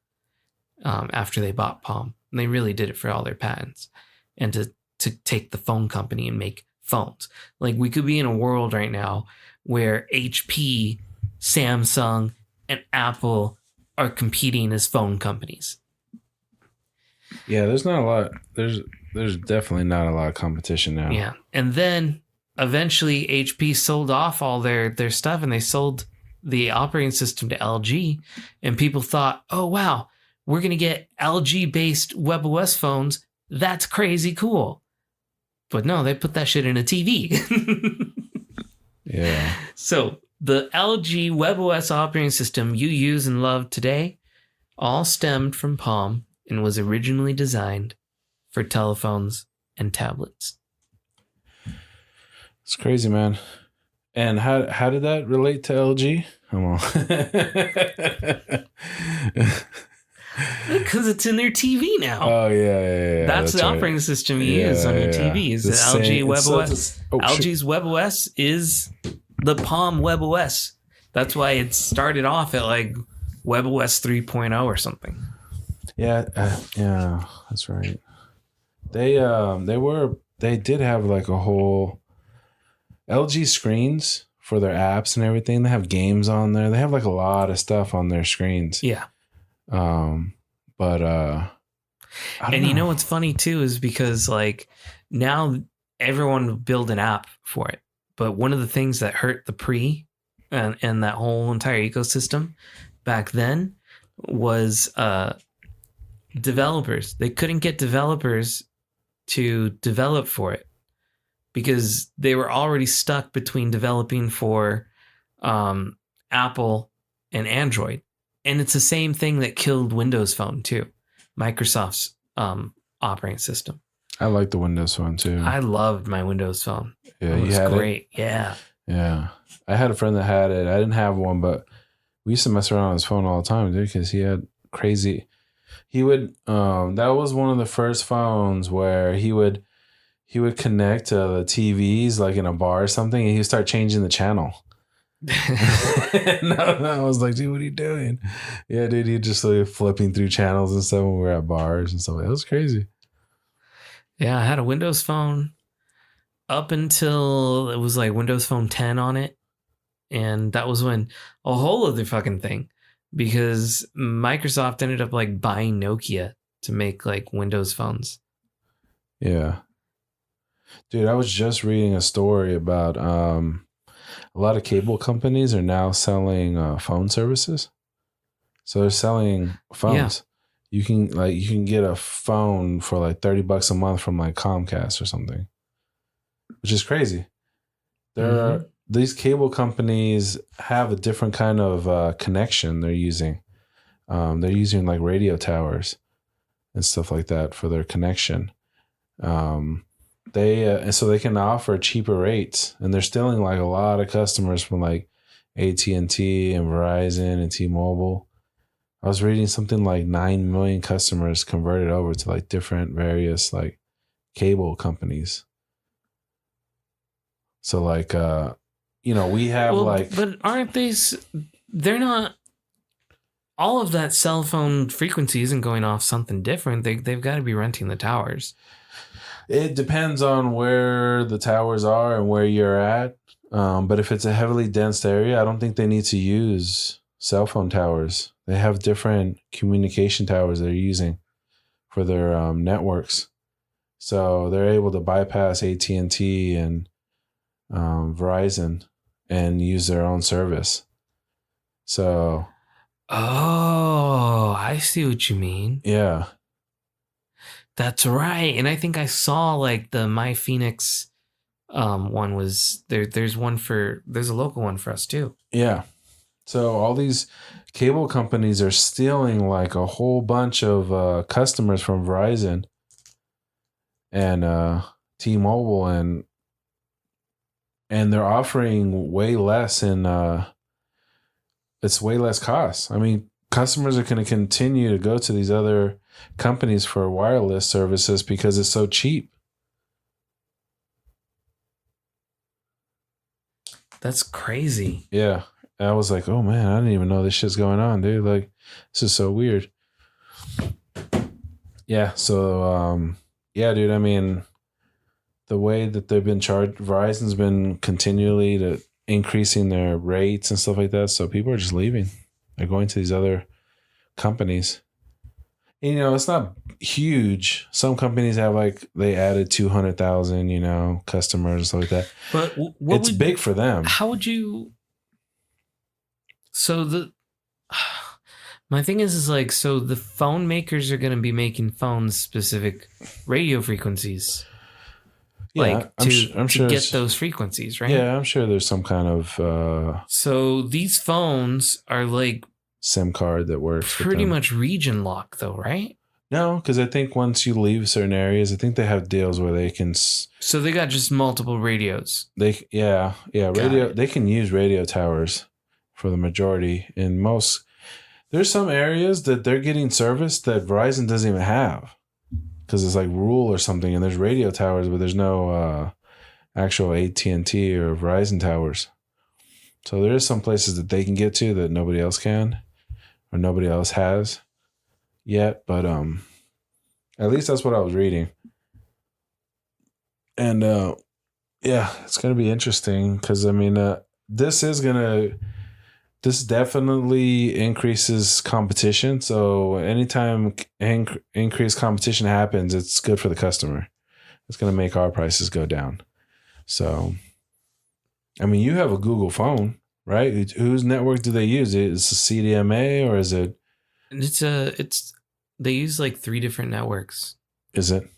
A: after they bought Palm. And they really did it for all their patents and to take the phone company and make phones. Like we could be in a world right now where HP, Samsung, and Apple are competing as phone companies.
B: Yeah, there's not a lot. There's definitely not a lot of competition now.
A: Yeah, and then eventually HP sold off all their stuff, and they sold the operating system to LG, and people thought, oh wow, we're gonna get LG based WebOS phones. That's crazy cool. But no, they put that shit in a TV. Yeah. So the LG WebOS operating system you use and love today all stemmed from Palm and was originally designed for telephones and tablets.
B: It's crazy, man. And how did that relate to LG? Come on.
A: Because it's in their TV now.
B: Oh, yeah.
A: That's the operating system you use on your TVs. The LG WebOS. LG's WebOS is the Palm WebOS. That's why it started off at like WebOS 3.0 or something.
B: Yeah, that's right. They did have like a whole LG screens for their apps and everything. They have games on there. They have like a lot of stuff on their screens. Yeah. But
A: and you know what's funny too is because like now everyone will build an app for it. But one of the things that hurt the Pre and that whole entire ecosystem back then was developers. They couldn't get developers to develop for it because they were already stuck between developing for Apple and Android. And it's the same thing that killed Windows Phone too, Microsoft's operating system.
B: I like the Windows Phone too.
A: I loved my Windows Phone.
B: Yeah,
A: it was great. Yeah.
B: Yeah. I had a friend that had it. I didn't have one, but we used to mess around on his phone all the time, dude, because he had crazy. He would. That was one of the first phones where he would connect to the TVs like in a bar or something, and he would start changing the channel. No, I was like, dude, what are you doing? Yeah, dude, he just like flipping through channels and stuff when we were at bars and stuff. It was crazy.
A: Yeah, I had a Windows phone up until it was like Windows Phone 10 on it. And that was when a whole other fucking thing, because Microsoft ended up like buying Nokia to make like Windows phones.
B: Yeah. Dude, I was just reading a story about a lot of cable companies are now selling phone services. So they're selling phones. Yeah. You can get a phone for like $30 a month from like Comcast or something, which is crazy. These cable companies have a different kind of connection they're using. They're using like radio towers and stuff like that for their connection. And so they can offer cheaper rates, and they're stealing like a lot of customers from like AT&T and Verizon and T-Mobile. I was reading something like 9 million customers converted over to like different various like cable companies. So like, we have
A: but aren't they're not, all of that cell phone frequency isn't going off something different. They've got to be renting the towers.
B: It depends on where the towers are and where you're at. But if it's a heavily dense area, I don't think they need to use cell phone towers. They have different communication towers they're using for their networks. So they're able to bypass AT&T and Verizon and use their own service. So.
A: Oh, I see what you mean.
B: Yeah.
A: That's right. And I think I saw like the My Phoenix one was there. There's a local one for us too.
B: Yeah. So all these cable companies are stealing like a whole bunch of customers from Verizon and T-Mobile, and they're offering way less it's way less cost. I mean, customers are going to continue to go to these other companies for wireless services because it's so cheap.
A: That's crazy.
B: Yeah. And I was like, oh man, I didn't even know this shit's going on, dude. Like, this is so weird. Yeah. So, yeah, dude, I mean, the way that they've been charged, Verizon's been continually to increasing their rates and stuff like that. So people are just leaving. They're going to these other companies. And, it's not huge. Some companies have they added 200,000, customers and stuff like that.
A: But
B: it's big for them.
A: How would you? So my thing is like, so the phone makers are going to be making phones specific radio frequencies.
B: Yeah, I'm sure
A: to get those frequencies, right?
B: Yeah, I'm sure there's some kind of.
A: So these phones are like
B: SIM card that works.
A: Pretty much region lock, though, right?
B: No, because I think once you leave certain areas, I think they have deals where they can.
A: So they got just multiple radios.
B: Radio. They can use radio towers for the majority. In most, there's some areas that they're getting service that Verizon doesn't even have. Because it's like rural or something, and there's radio towers, but there's no actual AT&T or Verizon towers. So there is some places that they can get to that nobody else can, or nobody else has yet. But at least that's what I was reading. And yeah, it's gonna be interesting because I mean, this definitely increases competition. So anytime increased competition happens, it's good for the customer. It's going to make our prices go down. So, I mean, you have a Google phone, right? Whose network do they use? Is it CDMA or is it?
A: They use like 3 different networks.
B: Is it?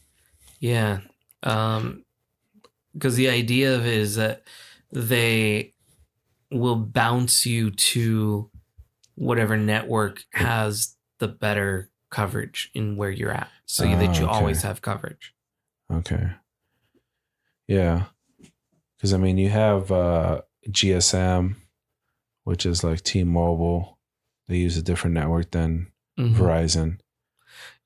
A: Yeah. Because the idea of it is that they will bounce you to whatever network has the better coverage in where you're at, so that you always have coverage.
B: Okay. Yeah. Because I mean, you have GSM, which is like T-Mobile, They use a different network than
A: Mm-hmm.
B: Verizon.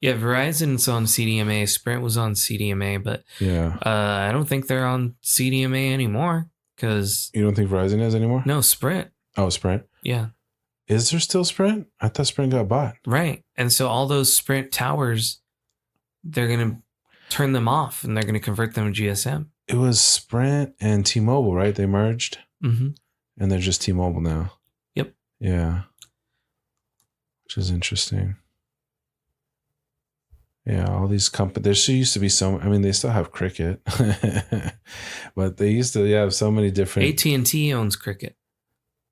A: Yeah, Verizon's on CDMA. Sprint was on CDMA, but
B: Yeah.
A: I don't think they're on CDMA anymore. Because
B: You don't think Verizon is anymore?
A: no, Sprint.
B: Oh, Sprint.
A: Yeah.
B: Is there still Sprint? I thought Sprint got bought.
A: Right. And so all those Sprint towers, they're going to turn them off and they're going to convert them to GSM.
B: It was Sprint and T-Mobile, right? They merged.
A: Mm-hmm.
B: And they're just T-Mobile now.
A: Yep.
B: Yeah. Which is interesting. Yeah, all these companies. There used to be so. I mean, they still have Cricket, but they used to have so many different.
A: AT&T owns Cricket.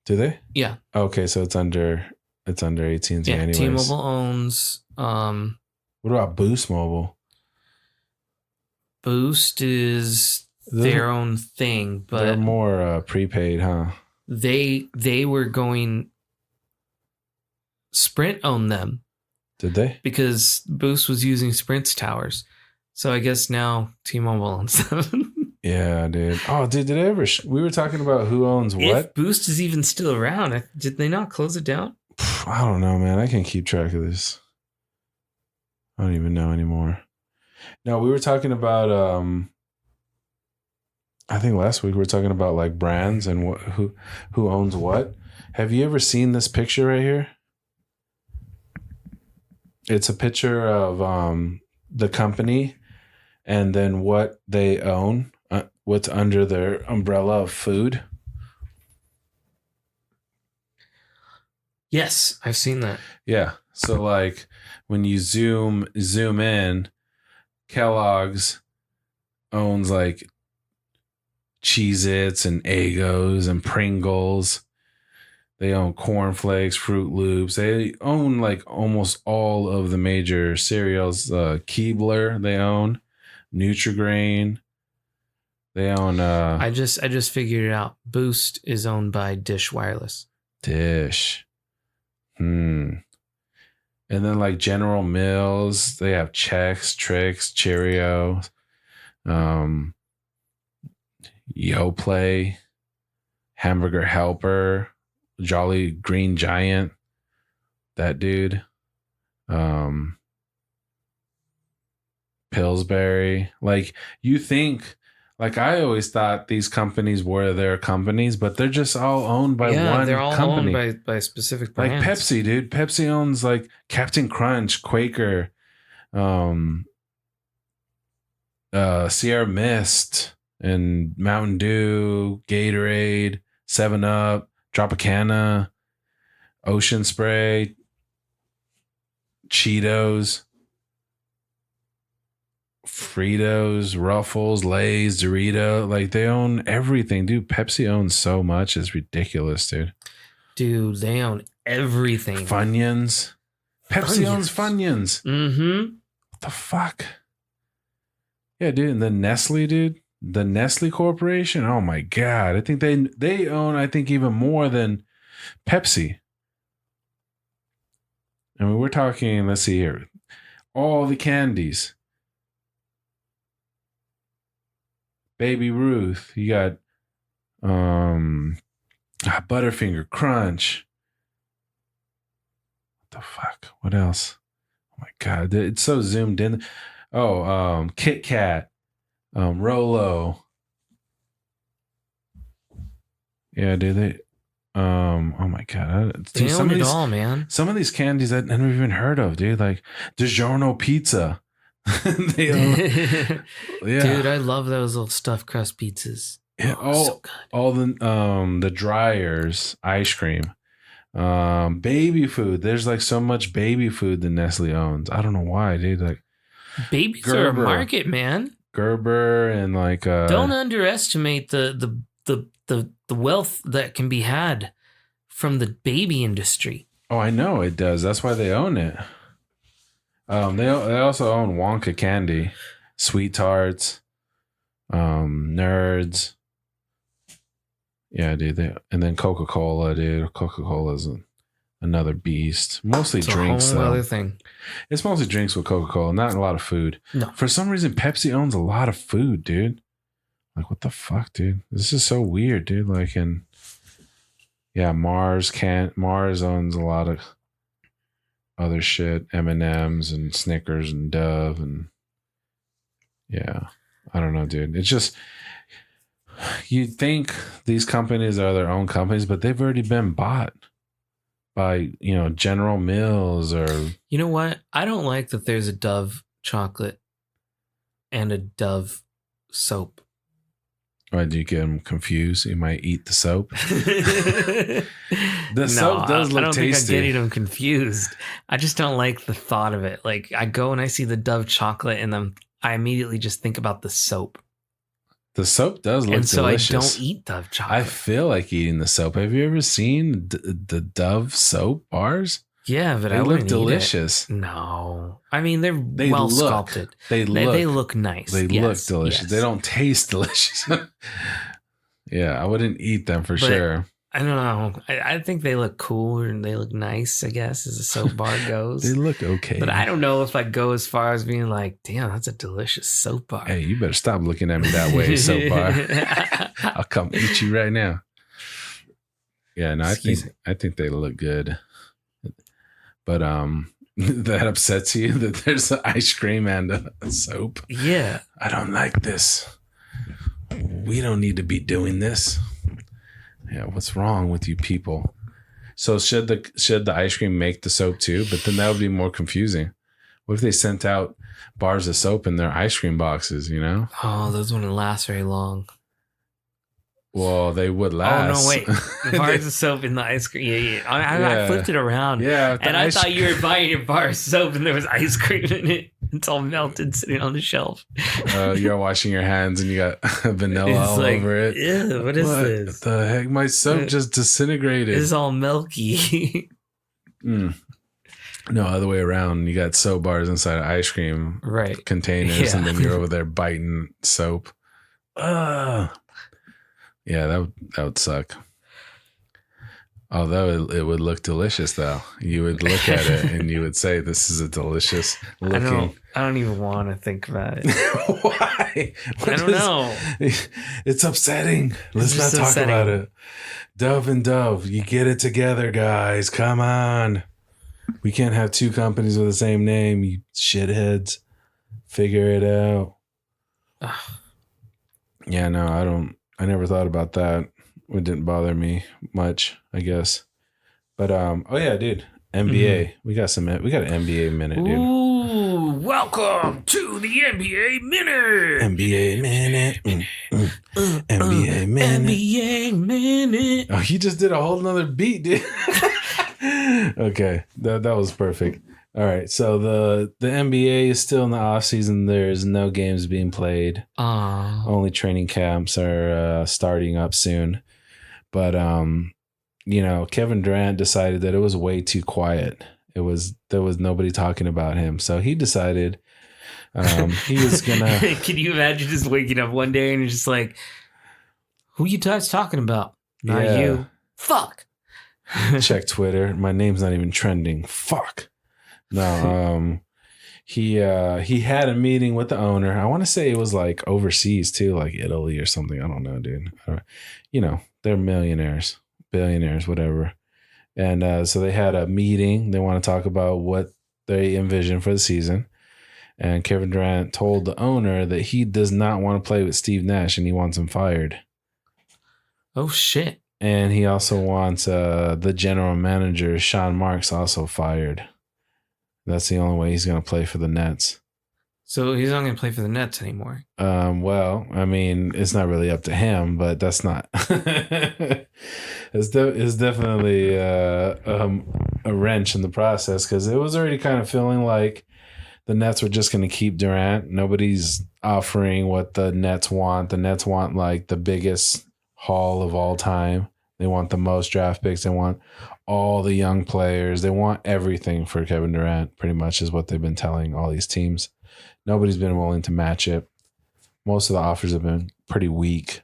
B: Do they?
A: Yeah.
B: Okay, so it's under AT&T
A: Yeah.
B: anyways.
A: T-Mobile owns.
B: What about Boost Mobile?
A: Boost is their own thing, but
B: they're more prepaid, huh?
A: They were going. Sprint owned them. Did
B: they?
A: Because Boost was using Sprint's towers. So I guess now T-Mobile owns them.
B: Yeah, dude. Oh, dude, did I ever... we were talking about who owns what?
A: If Boost is even still around, did they not close it down?
B: I don't know, man. I can't keep track of this. I don't even know anymore. No, we were talking about... I think last week we were talking about like brands and who owns what. Have you ever seen this picture right here? It's a picture of the company and then what they own, what's under their umbrella of food.
A: Yes, I've seen that.
B: Yeah. So like when you zoom in, Kellogg's owns like Cheez-Its and Eggos and Pringles. They own Corn Flakes, Fruit Loops. They own like almost all of the major cereals. Keebler they own, Nutri-Grain. They own.
A: I just figured it out. Boost is owned by Dish Wireless.
B: Dish. And then like General Mills, they have Chex, Trix, Cheerios, Yoplait, Hamburger Helper, Jolly Green Giant, that dude. Pillsbury. Like you think, like I always thought these companies were their companies, but they're just all owned by one
A: they're all
B: company.
A: owned by specific brands.
B: Like Pepsi, dude. Pepsi owns like Captain Crunch, Quaker, Sierra Mist, and Mountain Dew, Gatorade, 7-Up, Tropicana, Ocean Spray, Cheetos, Fritos, Ruffles, Lay's, Dorito. Like they own everything, dude. Pepsi owns so much. It's ridiculous, dude.
A: Dude, they own everything.
B: Funyuns. Pepsi owns Funyuns.
A: Mm-hmm.
B: What the fuck? Yeah, dude. And the Nestle, dude. The Nestle Corporation. Oh my God. I think they own, I think, even more than Pepsi. I mean, we're talking, let's see here. All the candies. Baby Ruth. You got Butterfinger Crunch. What the fuck? What else? Oh my God. It's so zoomed in. Oh, Kit Kat. Rolo. Yeah, dude. They oh my God.
A: They own it all, man.
B: Some of these candies I've never even heard of, dude. Like DiGiorno pizza. They own, yeah.
A: Dude, I love those little stuffed crust pizzas.
B: Yeah,
A: so good.
B: All the Dryers ice cream. Baby food. There's like so much baby food that Nestle owns. I don't know why, dude. Like
A: babies are a market, man.
B: Gerber and like
A: don't underestimate the wealth that can be had from the baby industry.
B: Oh, I know it does. That's why they own it. They also own Wonka candy, Sweet Tarts, Nerds. Yeah, dude. And then Coca-Cola, dude. Coca-Cola is another beast. Mostly
A: it's
B: drinks,
A: a whole
B: though.
A: other thing.
B: It's mostly drinks with Coca-Cola, not a lot of food.
A: No.
B: For some reason, Pepsi owns a lot of food, dude. Like, what the fuck, dude? This is so weird, dude. Like, Mars owns a lot of other shit, M&Ms and Snickers and Dove and yeah, I don't know, dude. It's just you think these companies are their own companies, but they've already been bought by General Mills or.
A: You know what? I don't like that there's a Dove chocolate and a Dove soap.
B: Why do you get them confused? You might eat the soap.
A: The
B: soap does look tasty.
A: I don't think I'm getting them confused. I just don't like the thought of it. Like I go and I see the Dove chocolate and then I immediately just think about the soap.
B: The soap does look delicious.
A: And so I don't eat Dove chocolate.
B: I feel like eating the soap. Have you ever seen the Dove soap bars?
A: Yeah, but
B: they look delicious.
A: No, I mean they well sculpted. They look nice.
B: They look delicious. Yes. They don't taste delicious. Yeah, I wouldn't eat them for sure.
A: I don't know. I think they look cool and they look nice, I guess, as a soap bar goes.
B: They look okay.
A: But I don't know if I go as far as being like, damn, that's a delicious soap bar.
B: Hey, you better stop looking at me that way, soap bar. I'll come eat you right now. Yeah, no, I think they look good. But that upsets you that there's an ice cream and a soap.
A: Yeah.
B: I don't like this. We don't need to be doing this. Yeah, what's wrong with you people? So should the ice cream make the soap too? But then that would be more confusing. What if they sent out bars of soap in their ice cream boxes,
A: Oh, those wouldn't last very long.
B: Well, they would last.
A: Oh, no, wait. The bars of soap in the ice cream. Yeah. I flipped it around.
B: Yeah.
A: And I thought you were buying a bar of soap and there was ice cream in it. It's all melted sitting on the shelf.
B: You're washing your hands and you got vanilla all over it.
A: Yeah, what is this?
B: The heck? My soap just disintegrated.
A: It's all milky.
B: No, other way around. You got soap bars inside of ice cream containers, and then you're over there biting soap. Yeah, that would suck. Although it would look delicious, though. You would look at it and you would say, "This is a delicious looking."
A: I don't even want to think about it.
B: Why?
A: I don't know.
B: It's upsetting. Let's not talk about it. Dove and Dove, you get it together, guys. Come on. We can't have two companies with the same name, you shitheads. Figure it out. Yeah, no, I never thought about that. It didn't bother me much, I guess. But oh yeah, dude, NBA. Mm-hmm. We got an NBA minute, dude.
A: Ooh, welcome to the NBA minute.
B: NBA minute. NBA minute.
A: NBA minute.
B: Oh, you just did a whole nother beat, dude. Okay, that was perfect. All right, so the NBA is still in the off season. There's no games being played. Only training camps are starting up soon. But Kevin Durant decided that it was way too quiet. There was nobody talking about him, so he decided he was gonna.
A: Can you imagine just waking up one day and you're just like, "Who you guys talking about? Not you. Fuck."
B: Check Twitter. My name's not even trending. Fuck. No, he had a meeting with the owner. I want to say it was like overseas too, like Italy or something. I don't know, dude. They're millionaires, billionaires, whatever. And so they had a meeting. They want to talk about what they envision for the season. And Kevin Durant told the owner that he does not want to play with Steve Nash and he wants him fired.
A: Oh, shit.
B: And he also wants the general manager, Sean Marks, also fired. That's the only way he's going to play for the Nets.
A: So he's not going to play for the Nets anymore.
B: Well, I mean, it's not really up to him, but that's not. It's definitely a wrench in the process because it was already kind of feeling like the Nets were just going to keep Durant. Nobody's offering what the Nets want. The Nets want like the biggest haul of all time. They want the most draft picks. They want all the young players. They want everything for Kevin Durant, pretty much is what they've been telling all these teams. Nobody's been willing to match it. Most of the offers have been pretty weak.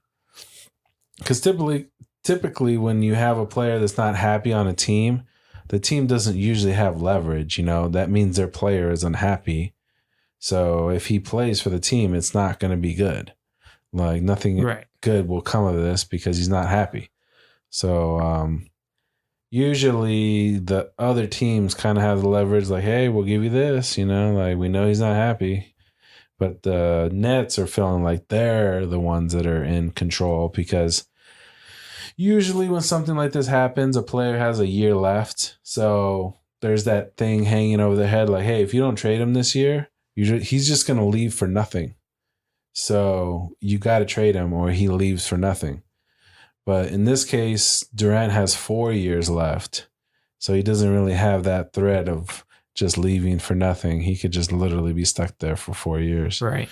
B: Because typically when you have a player that's not happy on a team, the team doesn't usually have leverage. That means their player is unhappy. So if he plays for the team, it's not going to be good. Like nothing good will come of this because he's not happy. So, usually the other teams kind of have the leverage, like, hey, we'll give you this, like we know he's not happy. But the Nets are feeling like they're the ones that are in control, because usually when something like this happens, a player has a year left. So there's that thing hanging over their head, like, hey, if you don't trade him this year, he's just going to leave for nothing. So you got to trade him or he leaves for nothing. But in this case, Durant has 4 years left. So he doesn't really have that threat of just leaving for nothing. He could just literally be stuck there for 4 years.
A: Right.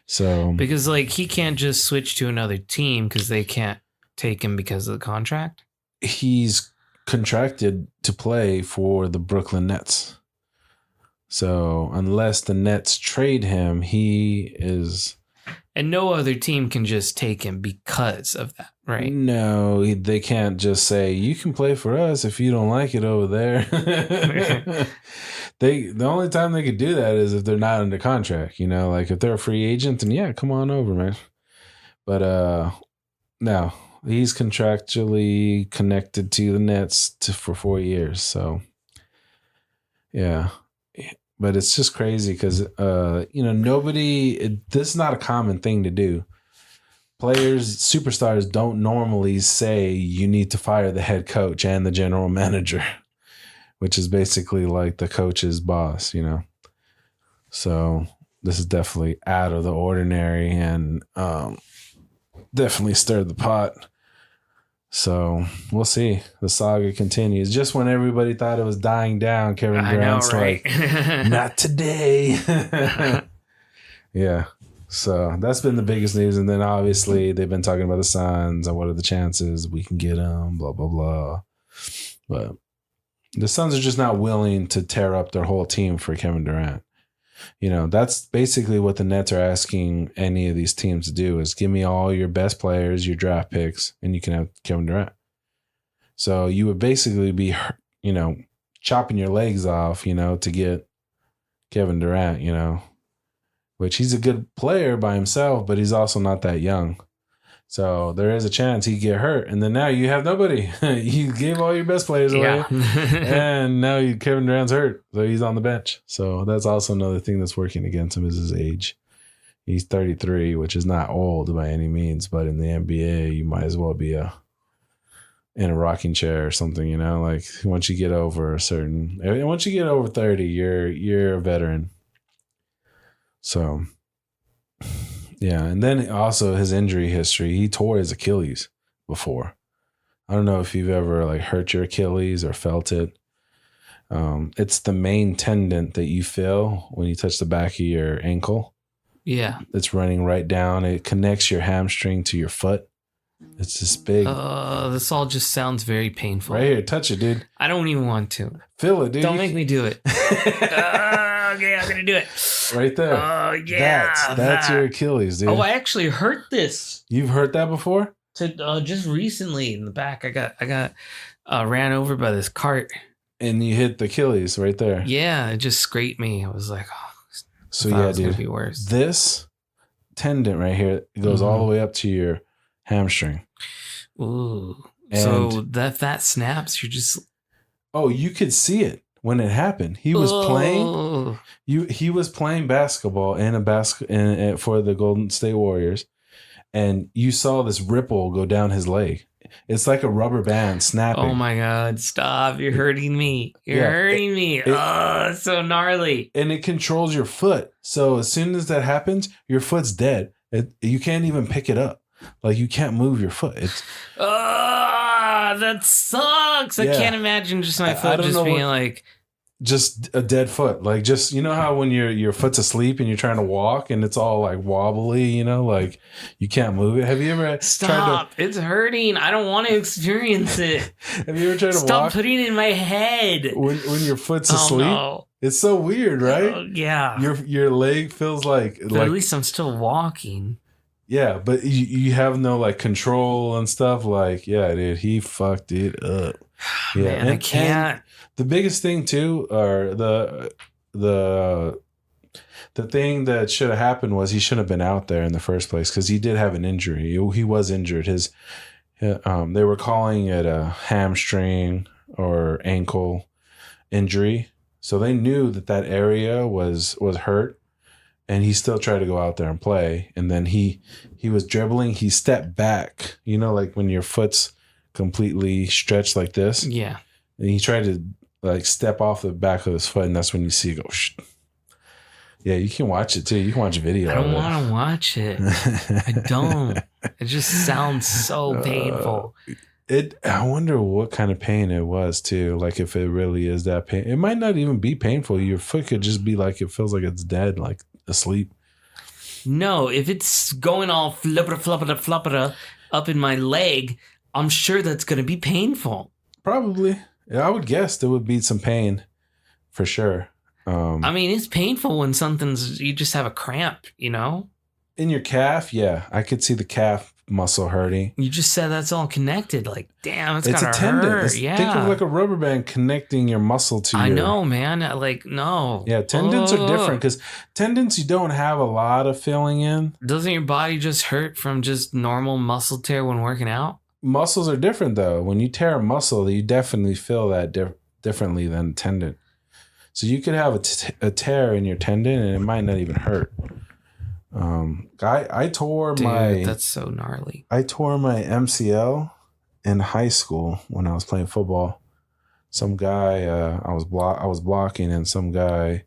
B: So
A: because like he can't just switch to another team because they can't take him because of the contract.
B: He's contracted to play for the Brooklyn Nets. So unless the Nets trade him, he is...
A: And no other team can just take him because of that, right?
B: No, they can't just say, you can play for us if you don't like it over there. The only time they could do that is if they're not under contract, like if they're a free agent, then yeah, come on over, man. But no, he's contractually connected to the Nets for 4 years. So yeah. But it's just crazy because, this is not a common thing to do. Players, superstars don't normally say you need to fire the head coach and the general manager, which is basically like the coach's boss, So this is definitely out of the ordinary and definitely stirred the pot. So we'll see. The saga continues. Just when everybody thought it was dying down, Kevin Durant's like, not today. Yeah. So that's been the biggest news. And then obviously they've been talking about the Suns and what are the chances we can get them, blah, blah, blah. But the Suns are just not willing to tear up their whole team for Kevin Durant. That's basically what the Nets are asking any of these teams to do, is give me all your best players, your draft picks, and you can have Kevin Durant. So you would basically be, chopping your legs off, to get Kevin Durant, which he's a good player by himself, but he's also not that young. So there is a chance he'd get hurt. And then now you have nobody. You gave all your best players away. And now Kevin Durant's hurt. So he's on the bench. So that's also another thing that's working against him, is his age. He's 33, which is not old by any means. But in the NBA, you might as well be in a rocking chair or something, like once you get over 30, you're a veteran. So... yeah, and then also his injury history. He tore his Achilles before. I don't know if you've ever hurt your Achilles or felt it. It's the main tendon that you feel when you touch the back of your ankle.
A: Yeah.
B: It's running right down. It connects your hamstring to your foot. It's this big.
A: This all just sounds very painful.
B: Right here, touch it, dude.
A: I don't even want to.
B: Feel it, dude.
A: Don't make me do it. Okay, I'm gonna do it.
B: Right there.
A: Oh yeah,
B: that's your Achilles, dude.
A: Oh, I actually hurt this.
B: You've hurt that before?
A: Just recently in the back, I got ran over by this cart,
B: and you hit the Achilles right there.
A: Yeah, it just scraped me. I was like, oh,
B: so yeah, dude.
A: Be worse.
B: This tendon right here goes all the way up to your hamstring.
A: Ooh. And so that snaps, you're just...
B: Oh, you could see it when it happened. He was playing. He was playing basketball for the Golden State Warriors, and you saw this ripple go down his leg. It's like a rubber band snapping.
A: Oh my God! Stop! You're hurting me. You're hurting me. It's so gnarly.
B: And it controls your foot. So as soon as that happens, your foot's dead. You can't even pick it up. You can't move your foot. It's
A: that sucks. I can't imagine just my foot just being
B: just a dead foot. Just, how when your foot's asleep and you're trying to walk and it's all wobbly, you can't move it. Have you ever
A: tried to... It's hurting. I don't want to experience it.
B: Have you ever tried to walk?
A: Stop putting it in my head.
B: When your foot's asleep? No. It's so weird, right?
A: Yeah.
B: Your leg feels but
A: at least I'm still walking.
B: Yeah, but you have no control and stuff. Yeah, dude, he fucked it up. Yeah,
A: man, I can't.
B: And the biggest thing too, or the thing that should have happened was he shouldn't have been out there in the first place, because he did have an injury. He was injured. They were calling it a hamstring or ankle injury. So they knew that area was hurt, and he still tried to go out there and play. And then he was dribbling. He stepped back, like when your foot's completely stretched like this.
A: Yeah.
B: And he tried to like step off the back of his foot, and that's when you see it go. Shh. Yeah, you can watch it too. You can watch a video.
A: I don't want to watch it. I don't. It just sounds so painful.
B: I wonder what kind of pain it was too. Like if it really is that pain, it might not even be painful. Your foot could just be like, it feels like it's dead, like asleep.
A: No, if it's going all fluppity up in my leg, I'm sure that's going to be painful.
B: Probably. Yeah, I would guess there would be some pain for sure.
A: I mean, it's painful when you just have a cramp,
B: In your calf, yeah. I could see the calf muscle hurting.
A: You just said that's all connected. Like, damn, it's gotta
B: a tendon.
A: hurt.
B: Think of like a rubber band connecting your muscle to
A: I know, man. Like, no.
B: Yeah, tendons are different because tendons you don't have a lot of filling in.
A: Doesn't your body just hurt from just normal muscle tear when working out?
B: Muscles are different, though. When you tear a muscle, you definitely feel that differently than tendon. So you could have a tear in your tendon and it might not even hurt. I tore
A: that's so gnarly.
B: I tore my MCL in high school when I was playing football. Some guy I was blocking, and some guy,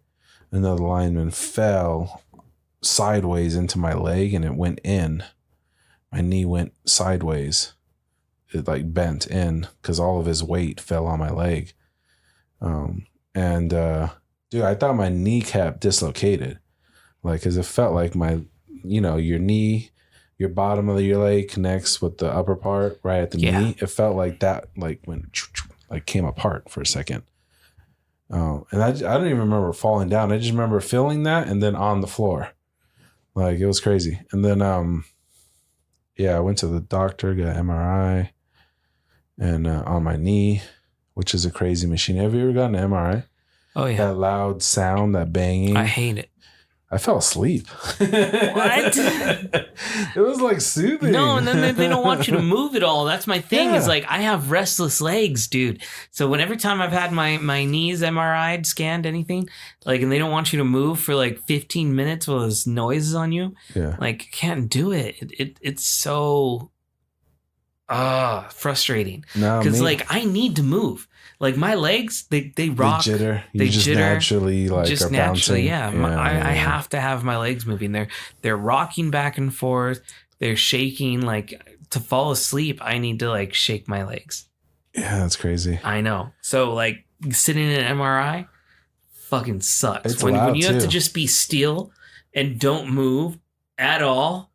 B: another lineman, fell sideways into my leg, and it went in. My knee went sideways. It like bent in because all of his weight fell on my leg. Dude, I thought my kneecap dislocated, like, cause it felt like your knee, your bottom of your leg connects with the upper part right at the knee. It felt like that, like came apart for a second. And I don't even remember falling down. I just remember feeling that and then on the floor, like it was crazy. And then, I went to the doctor, got MRI, and on my knee, which is a crazy machine. Have you ever gotten an MRI?
A: Oh, yeah.
B: That loud sound, that banging.
A: I hate it.
B: I fell asleep.
A: What?
B: It was like soothing.
A: No, and then they don't want you to move at all. That's my thing.
B: Yeah.
A: Is like I have restless legs, dude. So every time I've had my knees MRI'd, scanned, anything, like, and they don't want you to move for like 15 minutes while there's noises on you.
B: Yeah.
A: Like, can't do it. It's so frustrating. Because like I need to move. Like my legs, they rock.
B: They jitter.
A: They
B: just
A: jitter.
B: naturally
A: Just
B: are
A: naturally,
B: bouncing.
A: I have to have my legs moving. They're rocking back and forth. They're shaking. Like to fall asleep, I need to like shake my legs.
B: Yeah, that's crazy.
A: I know. So like sitting in an MRI fucking sucks.
B: It's
A: when
B: loud,
A: you have
B: too.
A: to just be still and don't move at all.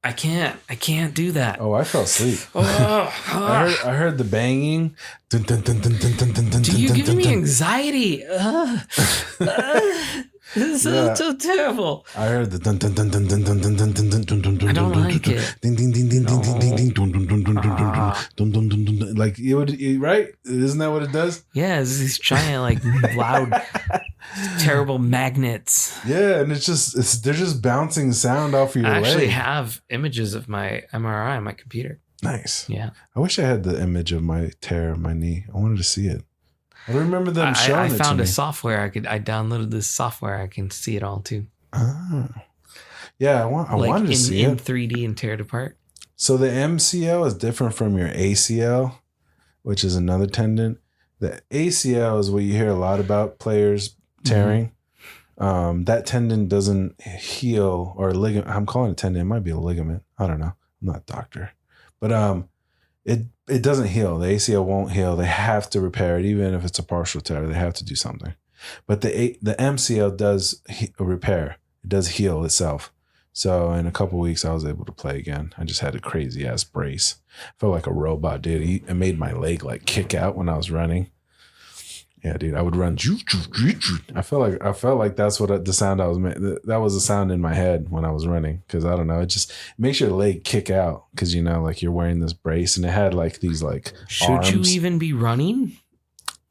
A: I can't do that.
B: Oh, I fell asleep.
A: I
B: heard the banging. Dun, dun, dun, dun, dun, dun, dun, dun,
A: Do you
B: dun,
A: give
B: dun,
A: me
B: dun.
A: anxiety? This is so terrible.
B: I heard the dun dun dun dun dun dun dun dun dun dun dun dun dun.
A: I don't like it.
B: Ding ding ding ding ding ding ding ding dun dun dun dun dun dun dun dun dun dun. Like it would, right? Isn't that what it does?
A: Yeah, it's these giant, like loud, terrible magnets.
B: Yeah, and they're just bouncing sound off your
A: I
B: leg.
A: actually have images of my MRI on my computer.
B: Nice.
A: Yeah.
B: I wish I had the image of my tear of my knee. I wanted to see it. I remember them showing
A: I
B: it to
A: found
B: me.
A: a software I downloaded this software. I can see it all too.
B: Ah. Yeah, I
A: like
B: wanted to see
A: in
B: it.
A: 3D and tear it apart.
B: So the MCL is different from your ACL, which is another tendon. The ACL is what you hear a lot about players tearing. Mm-hmm. That tendon doesn't heal, or ligament. I'm calling it tendon. It might be a ligament. I don't know. I'm not a doctor. But it doesn't heal. The ACL won't heal. They have to repair it, even if it's a partial tear. They have to do something. But the MCL does repair. It does heal itself. So in a couple of weeks, I was able to play again. I just had a crazy ass brace. I felt like a robot, dude. It made my leg like kick out when I was running. Yeah, dude. I would run. I felt like that's what the sound I was making. That was the sound in my head when I was running. Because I don't know, it just makes your leg kick out. Because like you're wearing this brace, and it had like these like
A: Should
B: arms.
A: you even be running?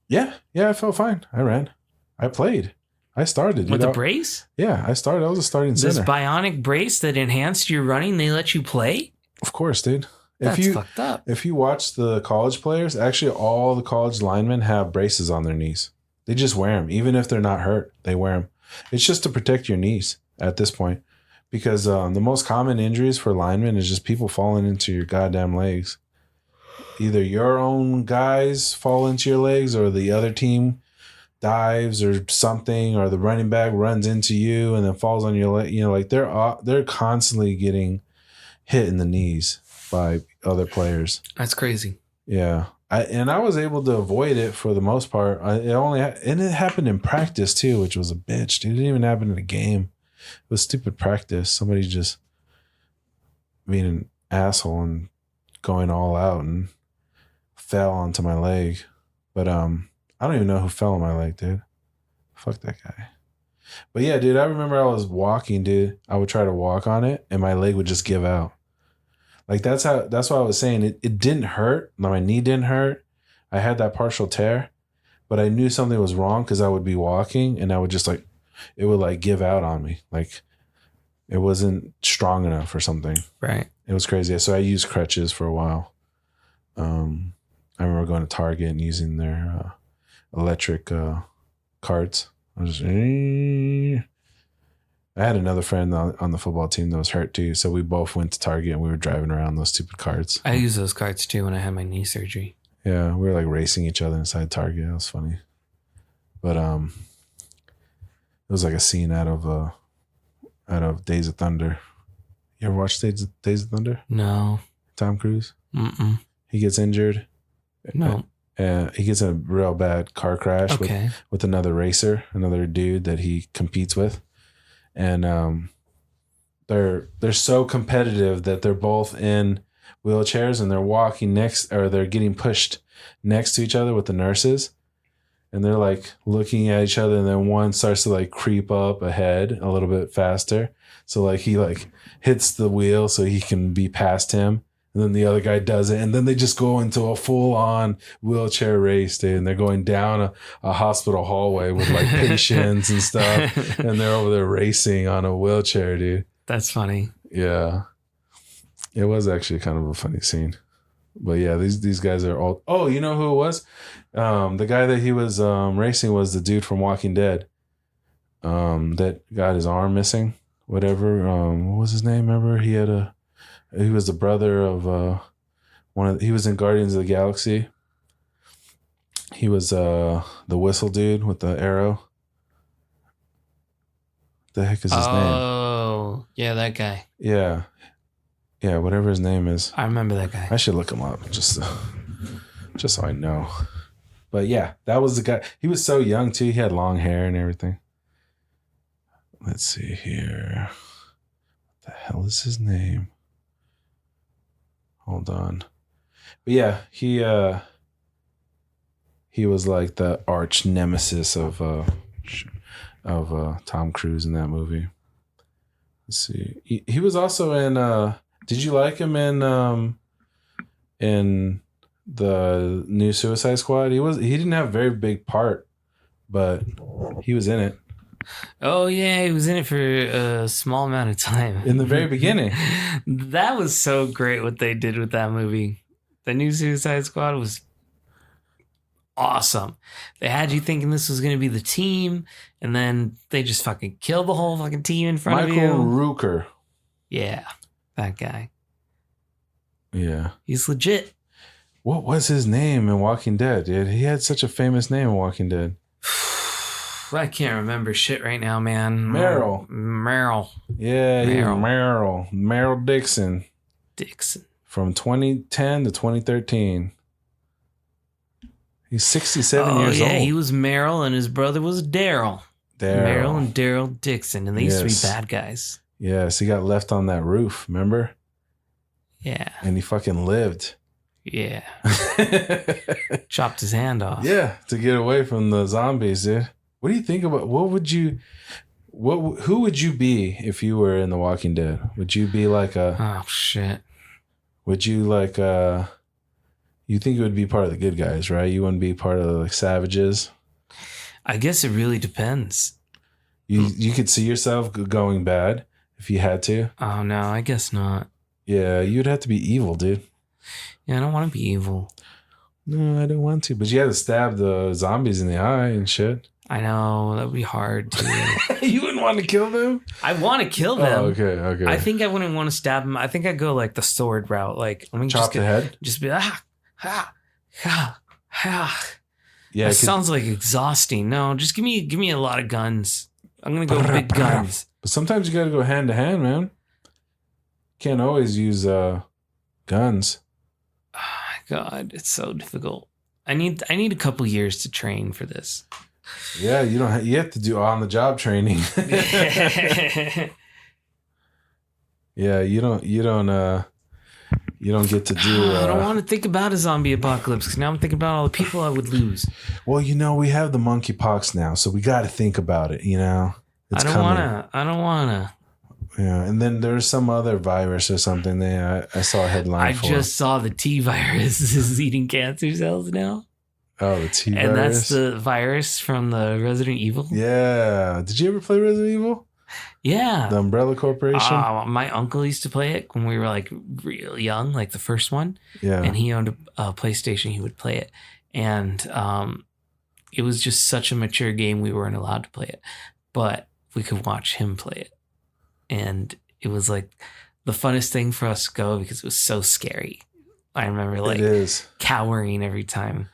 B: Yeah, I felt fine. I ran. I played. I started
A: With a brace?
B: Yeah, I started. I was a starting
A: This
B: center.
A: bionic brace that enhanced your running, they let you play?
B: Of course, dude.
A: That's fucked up.
B: If you watch the college players, actually all the college linemen have braces on their knees. They just wear them. Even if they're not hurt, they wear them. It's just to protect your knees at this point. Because the most common injuries for linemen is just people falling into your goddamn legs. Either your own guys fall into your legs or the other team dives or something, or the running back runs into you and then falls on your leg. You know, like they're constantly getting hit in the knees by other players.
A: That's crazy.
B: Yeah. I was able to avoid it for the most part. And it happened in practice too, which was a bitch, dude. It didn't even happen in a game. It was stupid practice. Somebody just being an asshole and going all out and fell onto my leg. But I don't even know who fell on my leg, dude. Fuck that guy. But yeah, dude, I remember I was walking, dude. I would try to walk on it and my leg would just give out. Like that's why I was saying it didn't hurt. My knee didn't hurt. I had that partial tear, but I knew something was wrong because I would be walking and I would just like, it would like give out on me. Like it wasn't strong enough or something.
A: Right.
B: It was crazy. So I used crutches for a while. I remember going to Target and using their electric carts. I had another friend on the football team that was hurt too. So we both went to Target and we were driving around those stupid carts.
A: I used those carts too when I had my knee surgery.
B: Yeah, we were like racing each other inside Target. It was funny. But it was like a scene out of Days of Thunder. You ever watch Days of Thunder?
A: No.
B: Tom Cruise?
A: Mm-mm.
B: He gets injured.
A: No.
B: He gets in a real bad car crash with another racer, another dude that he competes with. And they're so competitive that they're both in wheelchairs and they're walking they're getting pushed next to each other with the nurses. And they're like looking at each other, and then one starts to like creep up ahead a little bit faster. So like he like hits the wheel so he can be past him. And then the other guy does it. And then they just go into a full on wheelchair race, dude. And they're going down a hospital hallway with like patients and stuff. And they're over there racing on a wheelchair, dude.
A: That's funny.
B: Yeah. It was actually kind of a funny scene. But yeah, these guys are all. Oh, you know who it was? The guy that he was racing was the dude from Walking Dead. That got his arm missing. Whatever. What was his name? Remember, he was the brother of he was in Guardians of the Galaxy. He was the whistle dude with the arrow. The heck is his name?
A: Oh, yeah, that guy.
B: Yeah. Yeah, whatever his name is.
A: I remember that guy.
B: I should look him up just so I know. But yeah, that was the guy. He was so young too. He had long hair and everything. Let's see here. What the hell is his name? Hold on. But yeah, he was like the arch nemesis of Tom Cruise in that movie. Let's see. He was also in did you like him in the new Suicide Squad? He didn't have a very big part, but he was in it.
A: Oh yeah, he was in it for a small amount of time.
B: In the very beginning.
A: That was so great what they did with that movie. The new Suicide Squad was awesome. They had you thinking this was going to be the team, and then they just fucking killed the whole fucking team in front of you.
B: Michael Rooker.
A: Yeah, that guy.
B: Yeah.
A: He's legit.
B: What was his name in Walking Dead, dude? He had such a famous name in Walking Dead.
A: I can't remember shit right now, man.
B: Meryl. Yeah,
A: Meryl.
B: Meryl Dixon. From 2010 to 2013. He's 67 years old.
A: He was Meryl and his brother was Daryl. Meryl and Daryl Dixon. And they used to be bad guys.
B: Yes, he got left on that roof, remember?
A: Yeah.
B: And he fucking lived.
A: Yeah. Chopped his hand off.
B: Yeah, to get away from the zombies, dude. What do you think about who would you be if you were in The Walking Dead? Would you be like
A: oh shit.
B: Would you like you think you would be part of the good guys, right? You wouldn't be part of the like savages?
A: I guess it really depends.
B: You could see yourself going bad if you had to.
A: Oh no, I guess not.
B: Yeah, you'd have to be evil, dude.
A: Yeah, I don't want to be evil.
B: No, I don't want to. But you had to stab the zombies in the eye and shit.
A: I know that would be hard too.
B: You wouldn't want to kill them?
A: I want to kill them.
B: Oh, okay.
A: I think I wouldn't want to stab them. I think I'd go like the sword route. Like, let me
B: chop the head.
A: Just be ha.
B: Yeah,
A: that sounds like exhausting. No, just give me a lot of guns. I'm gonna go big guns.
B: But sometimes you got to go hand to hand, man. Can't always use guns.
A: Oh my God, it's so difficult. I need a couple years to train for this.
B: Yeah, you don't. You have to do on the job training. Yeah, you don't get to do.
A: I don't want to think about a zombie apocalypse because now I'm thinking about all the people I would lose.
B: Well, we have the monkeypox now, so we got to think about it. It's
A: I don't wanna.
B: Yeah, and then there's some other virus or something. I saw a headline.
A: I just saw the T virus is eating cancer cells now.
B: Oh, the T virus.
A: And that's the virus from the Resident Evil.
B: Yeah. Did you ever play Resident Evil?
A: Yeah.
B: The Umbrella Corporation?
A: My uncle used to play it when we were like real young, like the first one.
B: Yeah.
A: And he owned a PlayStation. He would play it. And it was just such a mature game. We weren't allowed to play it. But we could watch him play it. And it was like the funnest thing for us to go because it was so scary. I remember cowering every time.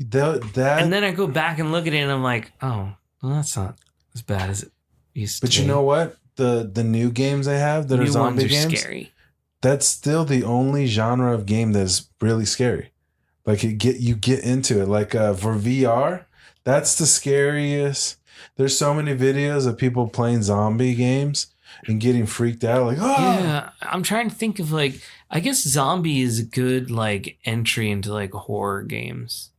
A: And then I go back and look at it and I'm like, oh, well, that's not as bad as it used to be.
B: But you know what? The new games they have that are zombie games,
A: scary.
B: That's still the only genre of game that's really scary. Like you get into it. Like for VR, that's the scariest. There's so many videos of people playing zombie games and getting freaked out. Like, oh
A: yeah, I'm trying to think of like, I guess zombie is a good like entry into like horror games.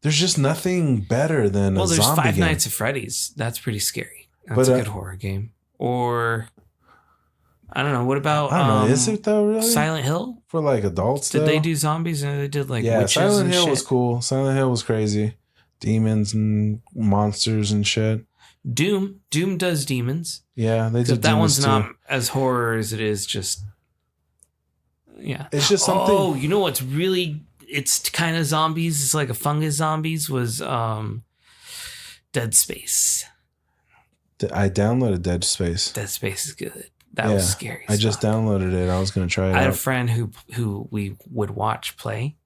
B: There's just nothing better than a zombie game. Well, there's
A: Five Nights at Freddy's. That's pretty scary. That's a good horror game. Or I don't know. What about
B: I don't know. Is it though? Really?
A: Silent Hill
B: for like adults?
A: Did they do zombies and they did like witches
B: Silent
A: and
B: Hill
A: shit?
B: was cool. Silent Hill was crazy. Demons and monsters and shit.
A: Doom does demons.
B: Yeah, they did.
A: That one's not as horror as it is just. Yeah,
B: it's just something.
A: Oh, you know what's really? It's kind of zombies. It's like a fungus zombies was Dead Space.
B: I downloaded Dead Space.
A: Dead Space is good. That was scary.
B: I just downloaded it. I was going to try it out.
A: I had a friend who we would watch play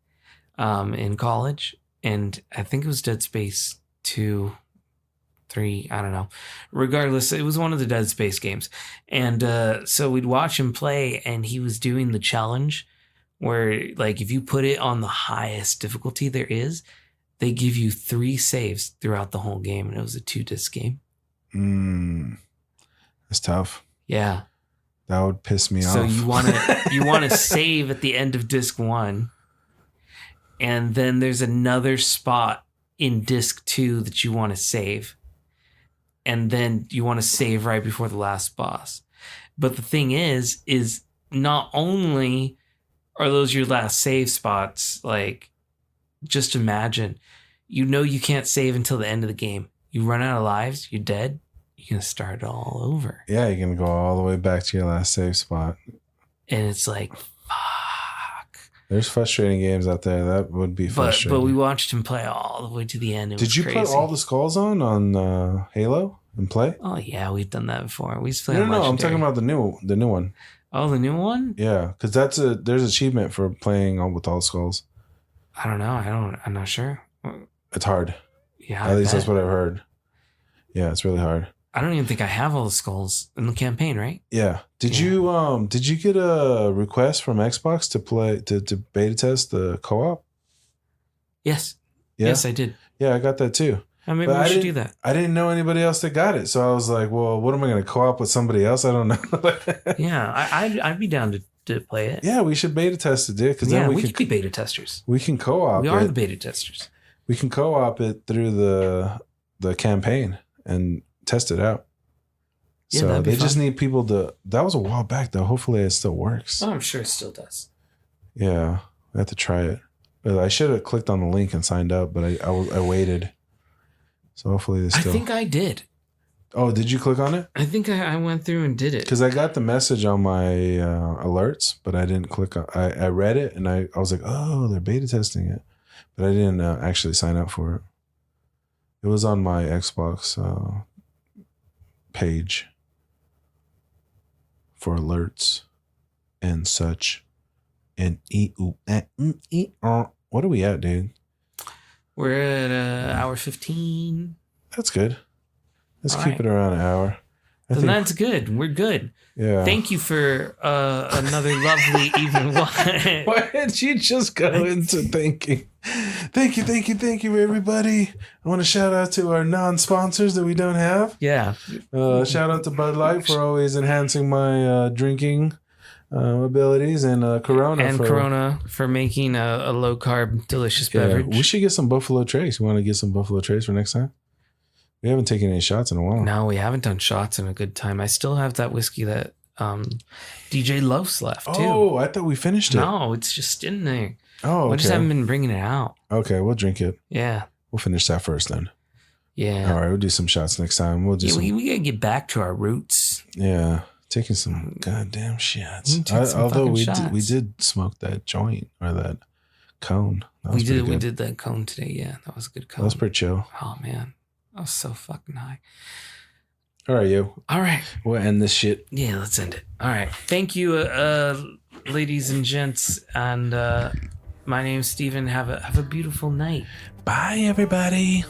A: in college. And I think it was Dead Space 2, 3, I don't know. Regardless, it was one of the Dead Space games. And so we'd watch him play and he was doing the challenge where like if you put it on the highest difficulty there is, they give you 3 saves throughout the whole game, and it was a 2-disc game.
B: That's tough.
A: Yeah,
B: that would piss me off.
A: So you want to save at the end of disc 1, and then there's another spot in disc 2 that you want to save, and then you want to save right before the last boss. But the thing is not only are those your last save spots, like, just imagine, you can't save until the end of the game. You run out of lives, you're dead, you're going to start it all over.
B: Yeah, you're going to go all the way back to your last save spot.
A: And it's like, fuck.
B: There's frustrating games out there. That would be frustrating.
A: But we watched him play all the way to the end.
B: Did you put all the skulls on Halo and play?
A: Oh, yeah, we've done that before. We used to play
B: No, I'm talking about the new one.
A: Oh, the new one?
B: Yeah, because there's achievement for playing with all the skulls.
A: I don't know. I'm not sure.
B: It's hard.
A: Yeah,
B: at least that's what I've heard. Yeah, it's really hard.
A: I don't even think I have all the skulls in the campaign, right?
B: Yeah. Did you get a request from Xbox to play to beta test the co-op?
A: Yes.
B: Yeah?
A: Yes, I did.
B: Yeah, I got that too.
A: Maybe we should do that.
B: I didn't know anybody else that got it, so I was like, "Well, what am I going to co-op with somebody else? I don't know."
A: Yeah, I'd be down to play it.
B: Yeah, we should beta test it, dude. Because then
A: we could be beta testers.
B: We can co-op.
A: We are the beta testers.
B: We can co-op it through the campaign and test it out. Yeah, so they just need people to. That was a while back, though. Hopefully, it still works.
A: Oh, I'm sure it still does.
B: Yeah, I have to try it. But I should have clicked on the link and signed up, but I waited. So hopefully, this still.
A: I think I did.
B: Oh, did you click on it?
A: I think I went through and did it.
B: Because I got the message on my alerts, but I didn't click on. I read it and I was like, oh, they're beta testing it, but I didn't actually sign up for it. It was on my Xbox page for alerts and such. And what are we at, dude?
A: We're at hour 15.
B: That's good. Let's
A: All
B: keep
A: right.
B: it around an hour.
A: Then that's good. We're good.
B: Yeah.
A: Thank you for another lovely evening.
B: Why did you just go into thanking? Thank you, everybody. I want to shout out to our non-sponsors that we don't have.
A: Yeah.
B: Shout out to Bud Light for always enhancing my drinking abilities, and Corona.
A: And Corona for making a low-carb, delicious beverage.
B: We should get some Buffalo Trace. You want to get some Buffalo Trace for next time? We haven't taken any shots in a while.
A: No, we haven't done shots in a good time. I still have that whiskey that DJ Loaf's left, too.
B: Oh, I thought we finished it.
A: No, it's just in there.
B: Oh, okay.
A: I just haven't been bringing it out.
B: Okay, we'll drink it.
A: Yeah.
B: We'll finish that first then.
A: Yeah.
B: All right, we'll do some shots next time. We'll do
A: we got to get back to our roots.
B: Yeah, taking some goddamn shots.
A: Although
B: we did smoke that joint or that cone.
A: We did that cone today. Yeah, that was a good cone.
B: That was pretty chill.
A: Oh man, I was so fucking high.
B: All right, yo.
A: All right,
B: we'll end this shit.
A: Yeah, let's end it. All right, thank you, ladies and gents, and my name's Steven. Have a beautiful night.
B: Bye, everybody.